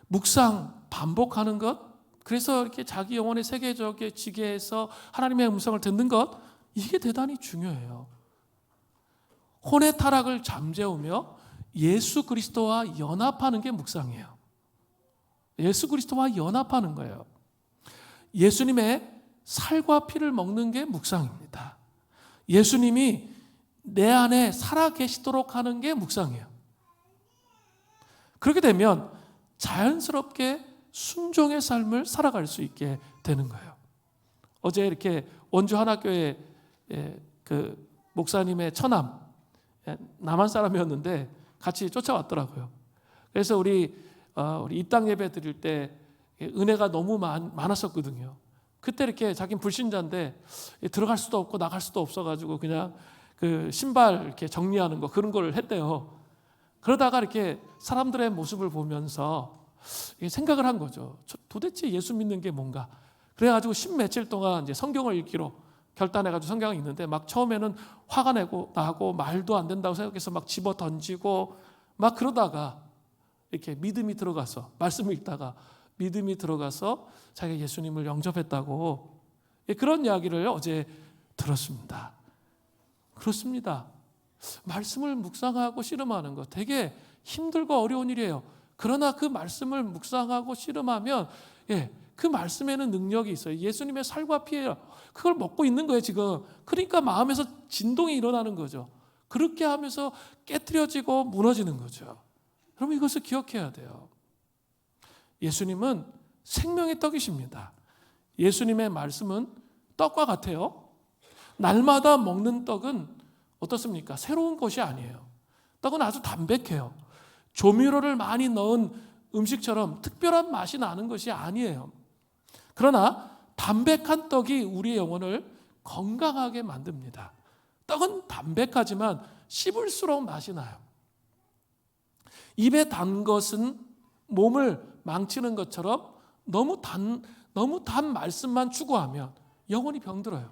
A: 묵상 반복하는 것, 그래서 이렇게 자기 영혼의 세계적인 지게에서 하나님의 음성을 듣는 것, 이게 대단히 중요해요. 혼의 타락을 잠재우며 예수 그리스도와 연합하는 게 묵상이에요. 예수 그리스도와 연합하는 거예요. 예수님의 살과 피를 먹는 게 묵상입니다. 예수님이 내 안에 살아 계시도록 하는 게 묵상이에요. 그렇게 되면 자연스럽게 순종의 삶을 살아갈 수 있게 되는 거예요. 어제 이렇게 원주 하나교회 그 목사님의 처남, 남한 사람이었는데 같이 쫓아왔더라고요. 그래서 우리 입당 예배 드릴 때 은혜가 너무 많았었거든요. 그때 이렇게 자기는 불신자인데 들어갈 수도 없고 나갈 수도 없어가지고 그냥 그 신발 이렇게 정리하는 거, 그런 걸 했대요. 그러다가 이렇게 사람들의 모습을 보면서 생각을 한 거죠. 도대체 예수 믿는 게 뭔가. 그래가지고 10며칠 동안 이제 성경을 읽기로 결단해가지고 성경을 읽는데 막 처음에는 화가 나고 말도 안 된다고 생각해서 막 집어 던지고 막 그러다가 이렇게 믿음이 들어가서, 말씀을 읽다가 믿음이 들어가서 자기가 예수님을 영접했다고, 그런 이야기를 어제 들었습니다. 그렇습니다. 말씀을 묵상하고 씨름하는 거 되게 힘들고 어려운 일이에요. 그러나 그 말씀을 묵상하고 씨름하면 그 말씀에는 능력이 있어요. 예수님의 살과 피예요. 그걸 먹고 있는 거예요 지금. 그러니까 마음에서 진동이 일어나는 거죠. 그렇게 하면서 깨트려지고 무너지는 거죠. 여러분, 이것을 기억해야 돼요. 예수님은 생명의 떡이십니다. 예수님의 말씀은 떡과 같아요. 날마다 먹는 떡은 어떻습니까? 새로운 것이 아니에요. 떡은 아주 담백해요. 조미료를 많이 넣은 음식처럼 특별한 맛이 나는 것이 아니에요. 그러나 담백한 떡이 우리의 영혼을 건강하게 만듭니다. 떡은 담백하지만 씹을수록 맛이 나요. 입에 단 것은 몸을 망치는 것처럼 너무 단 말씀만 추구하면 영혼이 병들어요.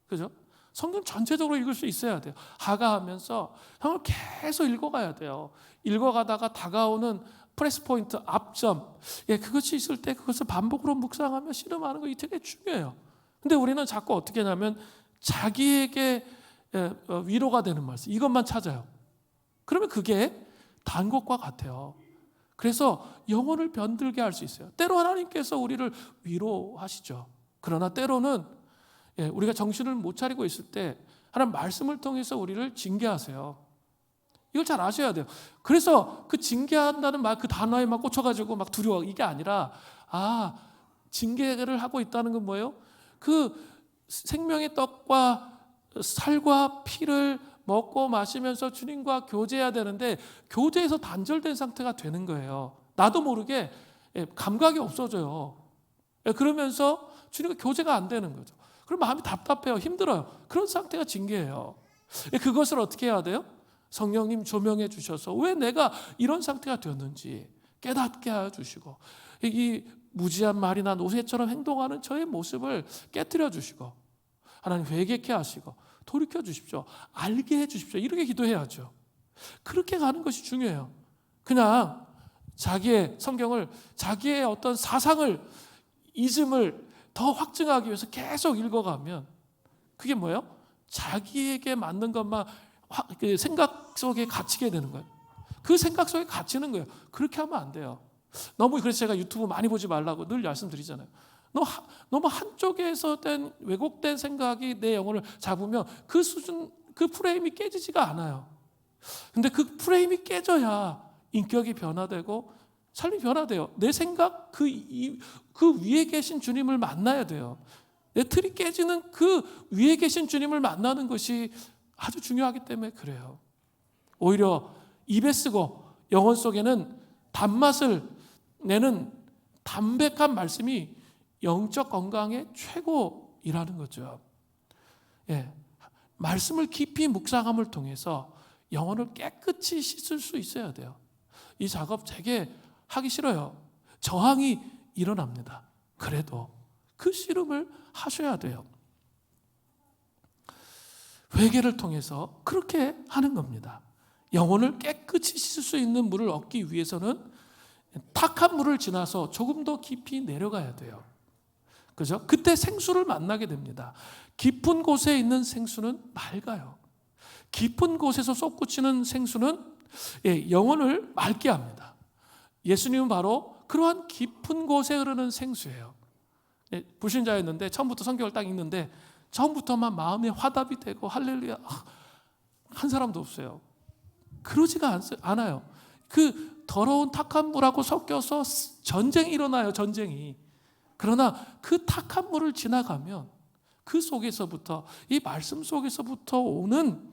A: 그죠? 성경 전체적으로 읽을 수 있어야 돼요. 하가하면서 성경을 계속 읽어가야 돼요. 읽어가다가 다가오는 프레스 포인트, 앞점, 그것이 있을 때 그것을 반복으로 묵상하며 씨름하는 거, 이 되게 중요해요. 근데 우리는 자꾸 어떻게 하냐면 자기에게 위로가 되는 말씀, 이것만 찾아요. 그러면 그게 단 것과 같아요. 그래서 영혼을 병들게 할 수 있어요. 때로 하나님께서 우리를 위로하시죠. 그러나 때로는 우리가 정신을 못 차리고 있을 때 하나님 말씀을 통해서 우리를 징계하세요. 이걸 잘 아셔야 돼요. 그래서 그 징계한다는 말, 그 단어에 막 꽂혀가지고 막 두려워, 이게 아니라 징계를 하고 있다는 건 뭐예요? 그 생명의 떡과 살과 피를 먹고 마시면서 주님과 교제해야 되는데 교제에서 단절된 상태가 되는 거예요. 나도 모르게 감각이 없어져요. 그러면서 주님과 교제가 안 되는 거죠. 그럼 마음이 답답해요. 힘들어요. 그런 상태가 징계예요. 그것을 어떻게 해야 돼요? 성령님 조명해 주셔서 왜 내가 이런 상태가 되었는지 깨닫게 하여 주시고, 이 무지한 말이나 노새처럼 행동하는 저의 모습을 깨뜨려 주시고, 하나님 회개케 하시고 돌이켜 주십시오, 알게 해 주십시오, 이렇게 기도해야죠. 그렇게 가는 것이 중요해요. 그냥 자기의 성경을, 자기의 어떤 사상을, 이즘을 더 확증하기 위해서 계속 읽어가면 그게 뭐예요? 자기에게 맞는 것만 생각 속에 갇히게 되는 거예요. 그 생각 속에 갇히는 거예요. 그렇게 하면 안 돼요. 너무, 그래서 제가 유튜브 많이 보지 말라고 늘 말씀드리잖아요. 너무 한쪽에서 된 왜곡된 생각이 내 영혼을 잡으면 그 수준, 그 프레임이 깨지지가 않아요. 근데 그 프레임이 깨져야 인격이 변화되고 삶이 변화돼요. 내 생각, 그 위에 계신 주님을 만나야 돼요. 내 틀이 깨지는 그 위에 계신 주님을 만나는 것이 아주 중요하기 때문에 그래요. 오히려 입에 쓰고 영혼 속에는 단맛을 내는 담백한 말씀이 영적 건강의 최고이라는 거죠. 예, 말씀을 깊이 묵상함을 통해서 영혼을 깨끗이 씻을 수 있어야 돼요. 이 작업 되게 하기 싫어요. 저항이 일어납니다. 그래도 그 씨름을 하셔야 돼요. 회개를 통해서 그렇게 하는 겁니다. 영혼을 깨끗이 씻을 수 있는 물을 얻기 위해서는 탁한 물을 지나서 조금 더 깊이 내려가야 돼요. 그죠? 그때 생수를 만나게 됩니다. 깊은 곳에 있는 생수는 맑아요. 깊은 곳에서 솟구치는 생수는 영혼을 맑게 합니다. 예수님은 바로 그러한 깊은 곳에 흐르는 생수예요. 불신자였는데 처음부터 성경을 딱 읽는데 처음부터만 마음에 화답이 되고 할렐루야 한 사람도 없어요. 그러지가 않아요. 그 더러운 탁한 물하고 섞여서 전쟁이 일어나요. 전쟁이. 그러나 그 탁한 물을 지나가면 그 속에서부터, 이 말씀 속에서부터 오는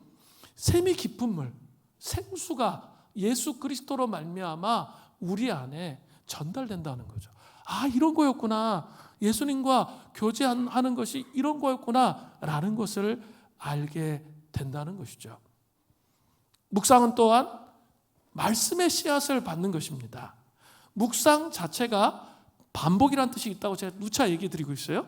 A: 샘이 깊은 물, 생수가 예수 그리스도로 말미암아 우리 안에 전달된다는 거죠. 아, 이런 거였구나. 예수님과 교제하는 것이 이런 거였구나 라는 것을 알게 된다는 것이죠. 묵상은 또한 말씀의 씨앗을 받는 것입니다. 묵상 자체가 반복이라는 뜻이 있다고 제가 누차 얘기 드리고 있어요.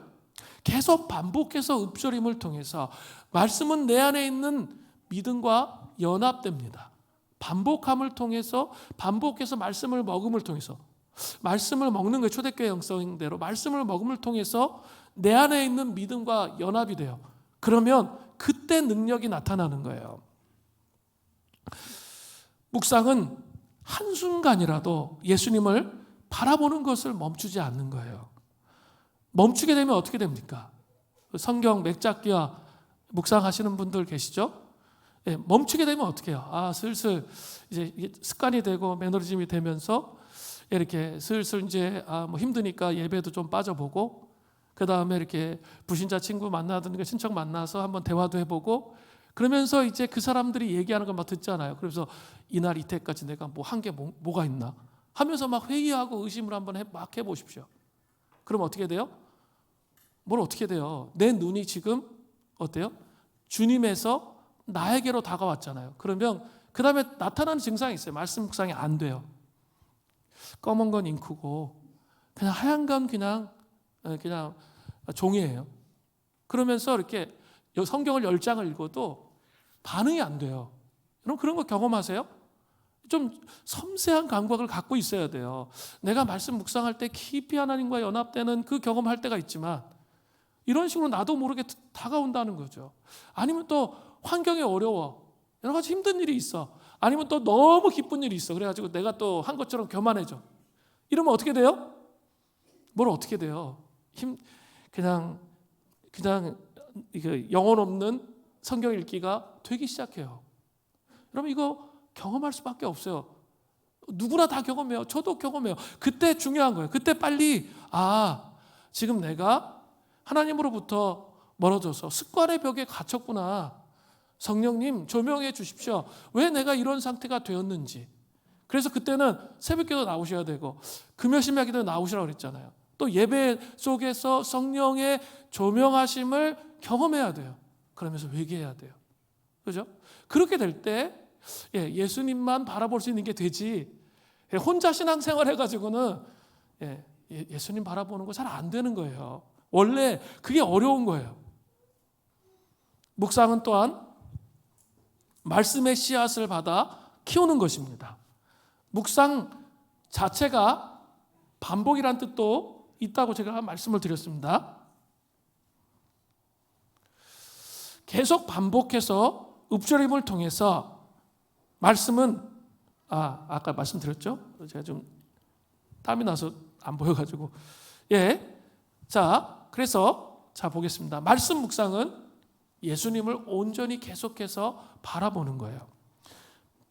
A: 계속 반복해서 읊조림을 통해서 말씀은 내 안에 있는 믿음과 연합됩니다. 반복함을 통해서, 반복해서 말씀을 먹음을 통해서, 말씀을 먹는 거예요. 초대교회 영성대로 말씀을 먹음을 통해서 내 안에 있는 믿음과 연합이 돼요. 그러면 그때 능력이 나타나는 거예요. 묵상은 한순간이라도 예수님을 바라보는 것을 멈추지 않는 거예요. 멈추게 되면 어떻게 됩니까? 성경 맥잡기와 묵상하시는 분들 계시죠? 멈추게 되면 어떻게 해요? 아, 슬슬 이제 습관이 되고 매너리즘이 되면서 이렇게 슬슬 이제 뭐 힘드니까 예배도 좀 빠져보고, 그 다음에 이렇게 불신자 친구 만나든가 친척 만나서 한번 대화도 해보고, 그러면서 이제 그 사람들이 얘기하는 걸 막 듣잖아요. 그래서 이날 이때까지 내가 뭐 한 게 뭐가 있나 하면서 막 회의하고 의심을 한번 막 해보십시오. 그럼 어떻게 돼요? 뭘 어떻게 돼요? 내 눈이 지금 어때요? 주님에서 나에게로 다가왔잖아요. 그러면 그 다음에 나타나는 증상이 있어요. 말씀 묵상이 안 돼요. 검은 건 잉크고 그냥 하얀 건 그냥 종이에요. 그러면서 이렇게 성경을 10장을 읽어도 반응이 안 돼요. 여러분 그런 거 경험하세요? 좀 섬세한 감각을 갖고 있어야 돼요. 내가 말씀 묵상할 때 깊이 하나님과 연합되는 그 경험할 때가 있지만 이런 식으로 나도 모르게 다가온다는 거죠. 아니면 또 환경이 어려워. 여러 가지 힘든 일이 있어. 아니면 또 너무 기쁜 일이 있어. 그래가지고 내가 또 한 것처럼 교만해져. 이러면 어떻게 돼요? 뭘 어떻게 돼요? 그냥 영혼 없는 성경 읽기가 되기 시작해요. 여러분 이거 경험할 수밖에 없어요. 누구나 다 경험해요. 저도 경험해요. 그때 중요한 거예요. 그때 빨리 지금 내가 하나님으로부터 멀어져서 습관의 벽에 갇혔구나. 성령님 조명해 주십시오. 왜 내가 이런 상태가 되었는지. 그래서 그때는 새벽기도 나오셔야 되고 금요일날 기도 나오시라고 그랬잖아요. 또 예배 속에서 성령의 조명하심을 경험해야 돼요. 그러면서 회개해야 돼요. 그죠? 그렇게 될 때 예수님만 바라볼 수 있는 게 되지, 혼자 신앙생활 해가지고는 예수님 바라보는 거 잘 안 되는 거예요. 원래 그게 어려운 거예요. 묵상은 또한 말씀의 씨앗을 받아 키우는 것입니다. 묵상 자체가 반복이란 뜻도 있다고 제가 말씀을 드렸습니다. 계속 반복해서 읊조림을 통해서 말씀은 아까 말씀드렸죠? 제가 좀 땀이 나서 안 보여가지고 그래서 보겠습니다. 말씀 묵상은 예수님을 온전히 계속해서 바라보는 거예요.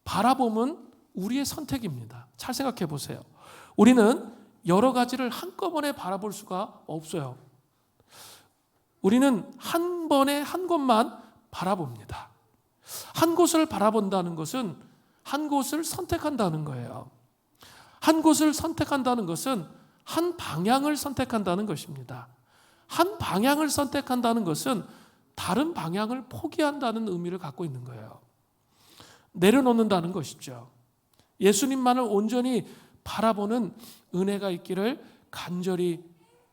A: 바라봄은 우리의 선택입니다. 잘 생각해 보세요. 우리는 여러 가지를 한꺼번에 바라볼 수가 없어요. 우리는 한 번에 한 곳만 바라봅니다. 한 곳을 바라본다는 것은 한 곳을 선택한다는 거예요. 한 곳을 선택한다는 것은 한 방향을 선택한다는 것입니다. 한 방향을 선택한다는 것은 다른 방향을 포기한다는 의미를 갖고 있는 거예요. 내려놓는다는 것이죠. 예수님만을 온전히 바라보는 은혜가 있기를 간절히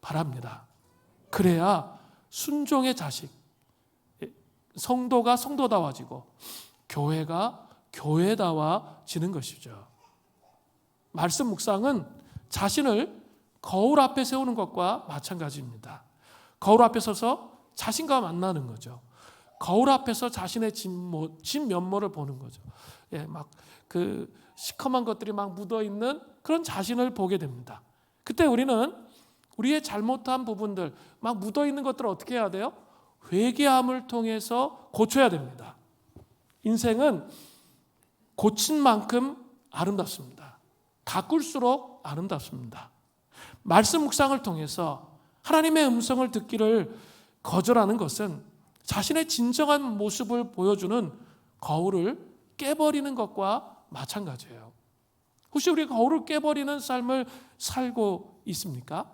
A: 바랍니다. 그래야 순종의 자식, 성도가 성도다워지고 교회가 교회다워지는 것이죠. 말씀 묵상은 자신을 거울 앞에 세우는 것과 마찬가지입니다. 거울 앞에 서서 자신과 만나는 거죠. 거울 앞에서 자신의 진면모를 보는 거죠. 막 그 시커먼 것들이 막 묻어 있는 그런 자신을 보게 됩니다. 그때 우리는 우리의 잘못한 부분들, 막 묻어 있는 것들을 어떻게 해야 돼요? 회개함을 통해서 고쳐야 됩니다. 인생은 고친 만큼 아름답습니다. 가꿀수록 아름답습니다. 말씀 묵상을 통해서 하나님의 음성을 듣기를 거절하는 것은 자신의 진정한 모습을 보여주는 거울을 깨버리는 것과 마찬가지예요. 혹시 우리 거울을 깨버리는 삶을 살고 있습니까?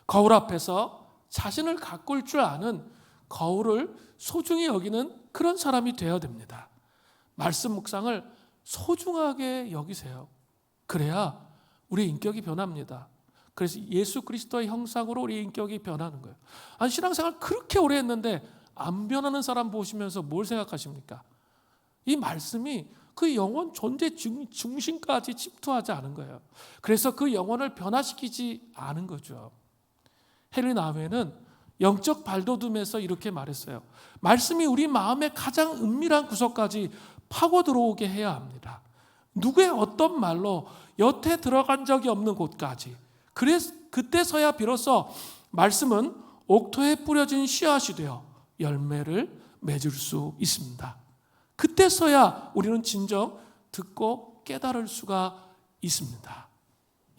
A: 거울 앞에서 자신을 가꿀 줄 아는, 거울을 소중히 여기는 그런 사람이 되어야 됩니다. 말씀 묵상을 소중하게 여기세요. 그래야 우리의 인격이 변합니다. 그래서 예수 그리스도의 형상으로 우리의 인격이 변하는 거예요. 아니, 신앙생활 그렇게 오래 했는데 안 변하는 사람 보시면서 뭘 생각하십니까? 이 말씀이 그 영혼 존재 중심까지 침투하지 않은 거예요. 그래서 그 영혼을 변화시키지 않은 거죠. 헨리 나우에는 영적 발돋움에서 이렇게 말했어요. 말씀이 우리 마음의 가장 은밀한 구석까지 파고 들어오게 해야 합니다. 누구의 어떤 말로 여태 들어간 적이 없는 곳까지. 그때서야 비로소 말씀은 옥토에 뿌려진 씨앗이 되어 열매를 맺을 수 있습니다. 그때서야 우리는 진정 듣고 깨달을 수가 있습니다.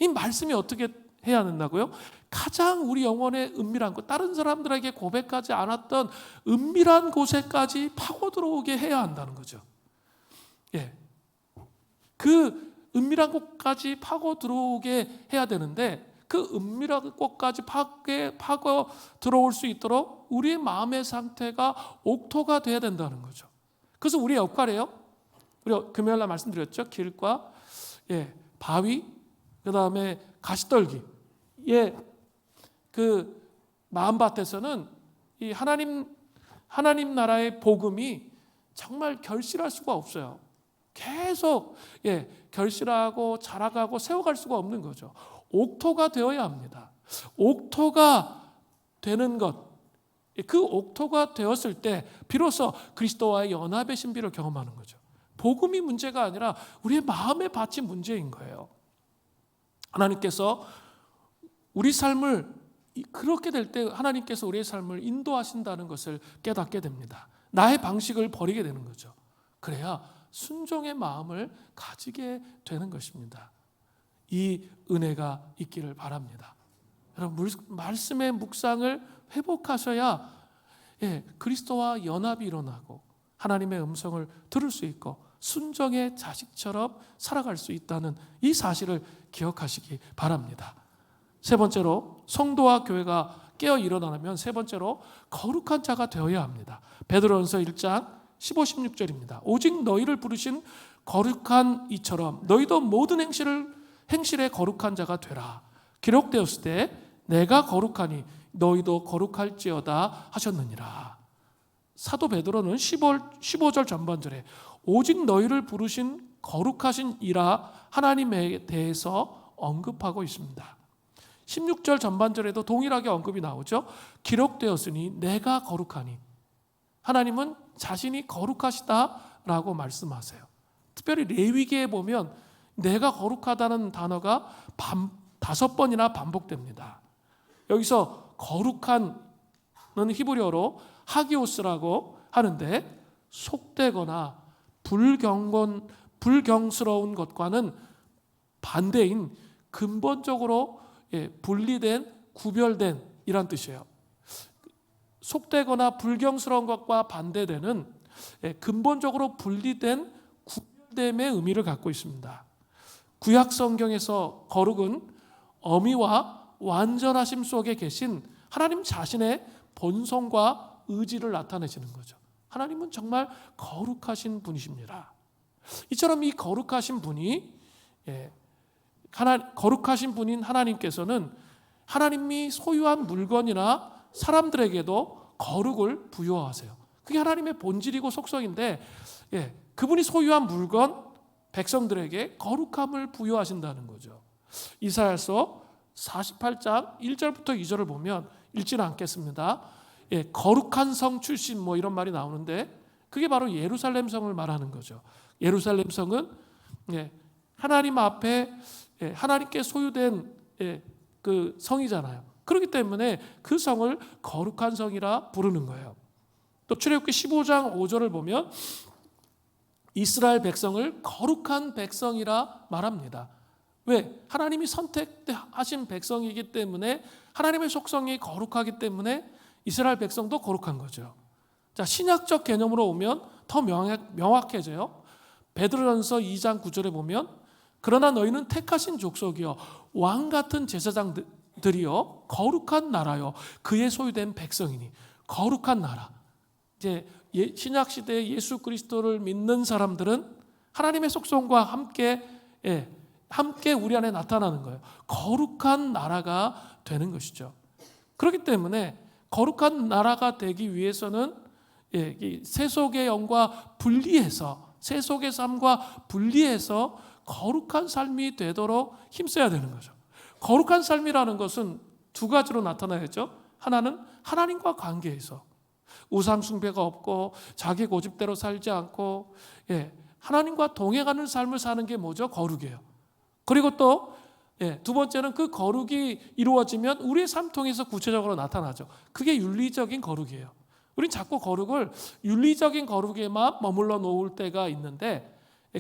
A: 이 말씀이 어떻게 해야 된다고요? 가장 우리 영혼의 은밀한 곳, 다른 사람들에게 고백하지 않았던 은밀한 곳에까지 파고 들어오게 해야 한다는 거죠. 그 은밀한 곳까지 파고 들어오게 해야 되는데, 그 은밀한 곳까지 파고 들어올 수 있도록 우리의 마음의 상태가 옥토가 돼야 된다는 거죠. 그래서 우리의 역할이에요. 우리 금요일 날 말씀드렸죠. 길과 바위, 그 다음에 가시떨기. 그 마음밭에서는 이 하나님 나라의 복음이 정말 결실할 수가 없어요. 계속 결실하고 자라가고 세워갈 수가 없는 거죠. 옥토가 되어야 합니다. 옥토가 되는 것, 그 옥토가 되었을 때 비로소 그리스도와의 연합의 신비를 경험하는 거죠. 복음이 문제가 아니라 우리의 마음의 밭이 문제인 거예요. 하나님께서 우리 삶을, 그렇게 될 때 하나님께서 우리의 삶을 인도하신다는 것을 깨닫게 됩니다. 나의 방식을 버리게 되는 거죠. 그래야 순종의 마음을 가지게 되는 것입니다. 이 은혜가 있기를 바랍니다. 여러분, 말씀의 묵상을 회복하셔야 그리스도와 연합이 일어나고 하나님의 음성을 들을 수 있고 순종의 자식처럼 살아갈 수 있다는 이 사실을 기억하시기 바랍니다. 세 번째로, 성도와 교회가 깨어 일어나려면 세 번째로 거룩한 자가 되어야 합니다. 베드로전서 1장 15, 16절입니다. 오직 너희를 부르신 거룩한 이처럼 너희도 모든 행실에 거룩한 자가 되라. 기록되었을 때 내가 거룩하니 너희도 거룩할지어다 하셨느니라. 사도 베드로는 15절 전반절에 오직 너희를 부르신 거룩하신 이라 하나님에 대해서 언급하고 있습니다. 16절 전반절에도 동일하게 언급이 나오죠. 기록되었으니 내가 거룩하니. 하나님은 자신이 거룩하시다라고 말씀하세요. 특별히 레위기에 보면 내가 거룩하다는 단어가 5번이나 반복됩니다. 여기서 거룩한은 히브리어로 하기오스라고 하는데 속되거나 불경스러운 것과는 반대인 근본적으로 분리된, 구별된 이란 뜻이에요. 속되거나 불경스러운 것과 반대되는 근본적으로 분리된 구별됨의 의미를 갖고 있습니다. 구약 성경에서 거룩은 어미와 완전하심 속에 계신 하나님 자신의 본성과 의지를 나타내시는 거죠. 하나님은 정말 거룩하신 분이십니다. 이처럼 이 거룩하신 분이 거룩하신 분인 하나님께서는 하나님이 소유한 물건이나 사람들에게도 거룩을 부여하세요. 그게 하나님의 본질이고 속성인데 그분이 소유한 물건, 백성들에게 거룩함을 부여하신다는 거죠. 이사야서 48장 1절부터 2절을 보면 읽지는 않겠습니다. 거룩한 성 출신 이런 말이 나오는데 그게 바로 예루살렘 성을 말하는 거죠. 예루살렘 성은 하나님 앞에 하나님께 소유된 그 성이잖아요. 그렇기 때문에 그 성을 거룩한 성이라 부르는 거예요. 또 출애굽기 15장 5절을 보면 이스라엘 백성을 거룩한 백성이라 말합니다. 왜? 하나님이 선택하신 백성이기 때문에 하나님의 속성이 거룩하기 때문에 이스라엘 백성도 거룩한 거죠. 자, 신약적 개념으로 오면 더 명확해져요. 베드로전서 2장 9절에 보면 그러나 너희는 택하신 족속이요 왕 같은 제사장들이요 거룩한 나라요 그의 소유된 백성이니. 거룩한 나라. 이제 신약 시대에 예수 그리스도를 믿는 사람들은 하나님의 속성과 함께 우리 안에 나타나는 거예요. 거룩한 나라가 되는 것이죠. 그렇기 때문에 거룩한 나라가 되기 위해서는 세속의 영과 분리해서, 세속의 삶과 분리해서 거룩한 삶이 되도록 힘써야 되는 거죠. 거룩한 삶이라는 것은 두 가지로 나타나야죠. 하나는 하나님과 관계에서 우상 숭배가 없고 자기 고집대로 살지 않고 하나님과 동행하는 삶을 사는 게 뭐죠? 거룩이에요. 그리고 또 두 번째는 그 거룩이 이루어지면 우리의 삶 통해서 구체적으로 나타나죠. 그게 윤리적인 거룩이에요. 우린 자꾸 거룩을 윤리적인 거룩에만 머물러 놓을 때가 있는데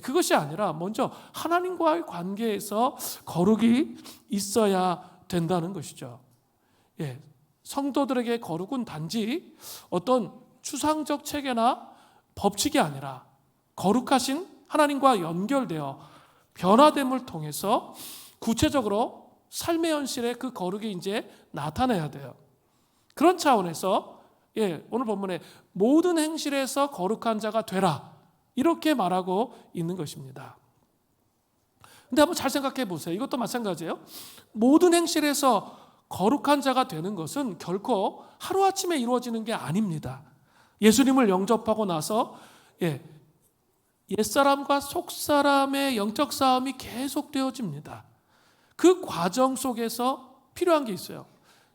A: 그것이 아니라 먼저 하나님과의 관계에서 거룩이 있어야 된다는 것이죠. 성도들에게 거룩은 단지 어떤 추상적 체계나 법칙이 아니라 거룩하신 하나님과 연결되어 변화됨을 통해서 구체적으로 삶의 현실에 그 거룩이 이제 나타나야 돼요. 그런 차원에서 오늘 본문에 모든 행실에서 거룩한 자가 되라 이렇게 말하고 있는 것입니다. 근데 한번 잘 생각해 보세요. 이것도 마찬가지예요. 모든 행실에서 거룩한 자가 되는 것은 결코 하루아침에 이루어지는 게 아닙니다. 예수님을 영접하고 나서 옛사람과 속사람의 영적 싸움이 계속되어집니다. 그 과정 속에서 필요한 게 있어요.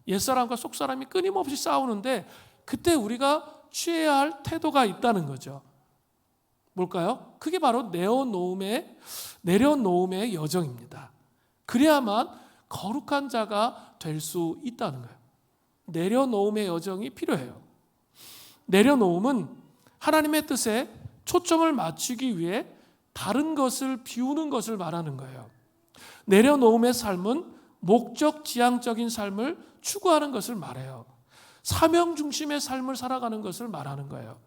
A: 옛사람과 속사람이 끊임없이 싸우는데 그때 우리가 취해야 할 태도가 있다는 거죠. 뭘까요? 그게 바로 내려놓음의 여정입니다. 그래야만 거룩한 자가 될 수 있다는 거예요. 내려놓음의 여정이 필요해요. 내려놓음은 하나님의 뜻에 초점을 맞추기 위해 다른 것을 비우는 것을 말하는 거예요. 내려놓음의 삶은 목적 지향적인 삶을 추구하는 것을 말해요. 사명 중심의 삶을 살아가는 것을 말하는 거예요.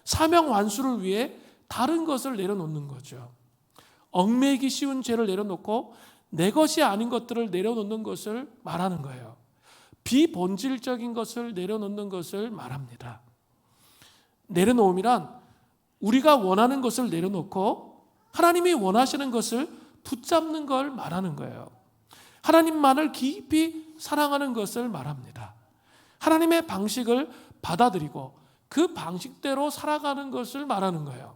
A: 사명 완수를 위해 다른 것을 내려놓는 거죠. 얽매이기 쉬운 죄를 내려놓고 내 것이 아닌 것들을 내려놓는 것을 말하는 거예요. 비본질적인 것을 내려놓는 것을 말합니다. 내려놓음이란 우리가 원하는 것을 내려놓고 하나님이 원하시는 것을 붙잡는 걸 말하는 거예요. 하나님만을 깊이 사랑하는 것을 말합니다. 하나님의 방식을 받아들이고 그 방식대로 살아가는 것을 말하는 거예요.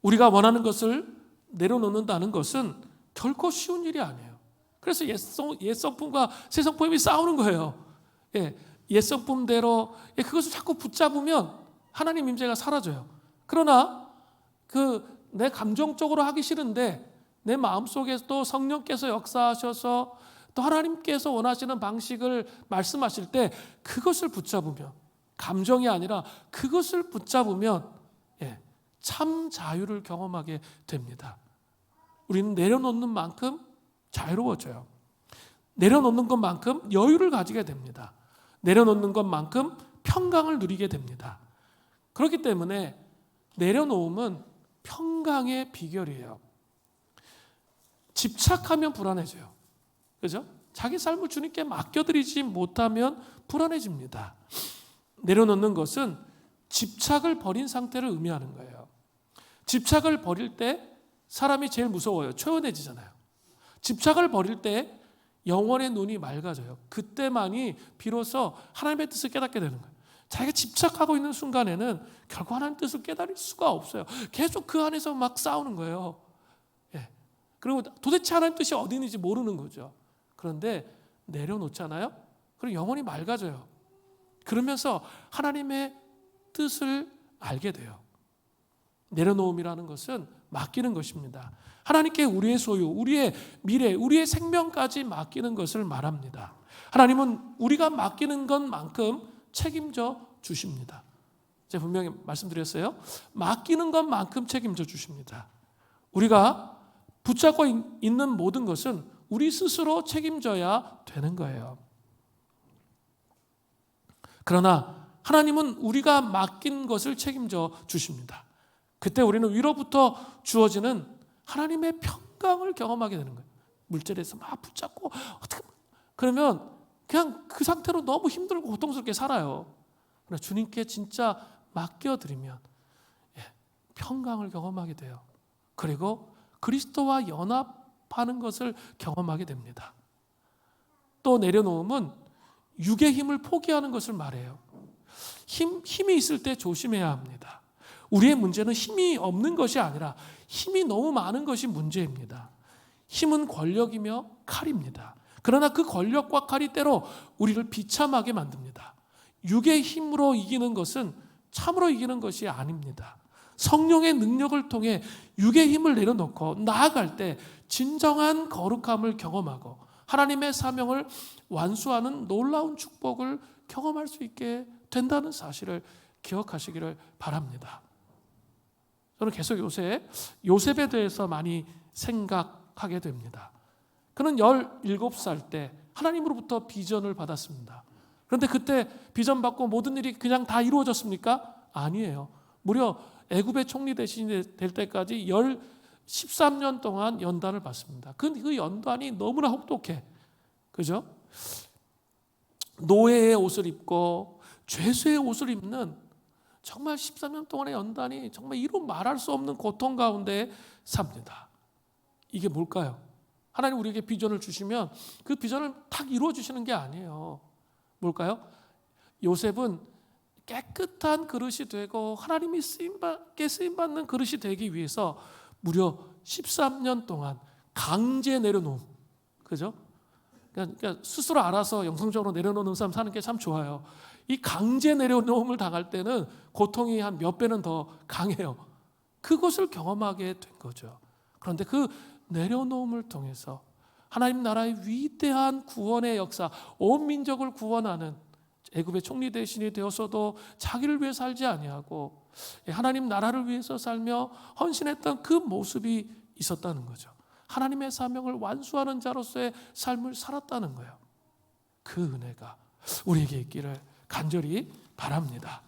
A: 우리가 원하는 것을 내려놓는다는 것은 결코 쉬운 일이 아니에요. 그래서 옛 성품과 새 성품이 싸우는 거예요. 옛 성품대로 그것을 자꾸 붙잡으면 하나님 임재가 사라져요. 그러나 내 감정적으로 하기 싫은데 내 마음속에 또 성령께서 역사하셔서 또 하나님께서 원하시는 방식을 말씀하실 때 그것을 붙잡으면, 감정이 아니라 그것을 붙잡으면 참 자유를 경험하게 됩니다. 우리는 내려놓는 만큼 자유로워져요. 내려놓는 것만큼 여유를 가지게 됩니다. 내려놓는 것만큼 평강을 누리게 됩니다. 그렇기 때문에 내려놓음은 평강의 비결이에요. 집착하면 불안해져요. 그죠? 자기 삶을 주님께 맡겨드리지 못하면 불안해집니다. 내려놓는 것은 집착을 버린 상태를 의미하는 거예요. 집착을 버릴 때 사람이 제일 무서워요. 초연해지잖아요. 집착을 버릴 때 영혼의 눈이 맑아져요. 그때만이 비로소 하나님의 뜻을 깨닫게 되는 거예요. 자기가 집착하고 있는 순간에는 결국 하나님의 뜻을 깨달을 수가 없어요. 계속 그 안에서 막 싸우는 거예요. 그리고 도대체 하나님의 뜻이 어디 있는지 모르는 거죠. 그런데 내려놓잖아요. 그리고 영혼이 맑아져요. 그러면서 하나님의 뜻을 알게 돼요. 내려놓음이라는 것은 맡기는 것입니다. 하나님께 우리의 소유, 우리의 미래, 우리의 생명까지 맡기는 것을 말합니다. 하나님은 우리가 맡기는 것만큼 책임져 주십니다. 제가 분명히 말씀드렸어요. 맡기는 것만큼 책임져 주십니다. 우리가 붙잡고 있는 모든 것은 우리 스스로 책임져야 되는 거예요. 그러나 하나님은 우리가 맡긴 것을 책임져 주십니다. 그때 우리는 위로부터 주어지는 하나님의 평강을 경험하게 되는 거예요. 물질에서 막 붙잡고 그러면 그냥 그 상태로 너무 힘들고 고통스럽게 살아요. 그러나 주님께 진짜 맡겨드리면 평강을 경험하게 돼요. 그리고 그리스도와 연합하는 것을 경험하게 됩니다. 또 내려놓음은 육의 힘을 포기하는 것을 말해요. 힘이 있을 때 조심해야 합니다. 우리의 문제는 힘이 없는 것이 아니라 힘이 너무 많은 것이 문제입니다. 힘은 권력이며 칼입니다. 그러나 그 권력과 칼이 때로 우리를 비참하게 만듭니다. 육의 힘으로 이기는 것은 참으로 이기는 것이 아닙니다. 성령의 능력을 통해 육의 힘을 내려놓고 나아갈 때 진정한 거룩함을 경험하고 하나님의 사명을 완수하는 놀라운 축복을 경험할 수 있게 된다는 사실을 기억하시기를 바랍니다. 저는 계속 요셉에 대해서 많이 생각하게 됩니다. 그는 17살 때 하나님으로부터 비전을 받았습니다. 그런데 그때 비전 받고 모든 일이 그냥 다 이루어졌습니까? 아니에요. 무려 애굽의 총리 대신이 될 때까지 13년 동안 연단을 받습니다. 그 연단이 너무나 혹독해. 그죠? 노예의 옷을 입고 죄수의 옷을 입는 정말 13년 동안의 연단이 정말 이루 말할 수 없는 고통 가운데 삽니다. 이게 뭘까요? 하나님 우리에게 비전을 주시면 그 비전을 딱 이루어 주시는 게 아니에요. 뭘까요? 요셉은 깨끗한 그릇이 되고 하나님이 쓰임받는 그릇이 되기 위해서 무려 13년 동안 강제 내려놓음. 그죠? 그러니까 스스로 알아서 영성적으로 내려놓는 사람 사는 게 참 좋아요. 이 강제 내려놓음을 당할 때는 고통이 한 몇 배는 더 강해요. 그것을 경험하게 된 거죠. 그런데 그 내려놓음을 통해서 하나님 나라의 위대한 구원의 역사, 온 민족을 구원하는 애굽의 총리 대신이 되어서도 자기를 위해 살지 아니하고 하나님 나라를 위해서 살며 헌신했던 그 모습이 있었다는 거죠. 하나님의 사명을 완수하는 자로서의 삶을 살았다는 거예요. 그 은혜가 우리에게 있기를 간절히 바랍니다.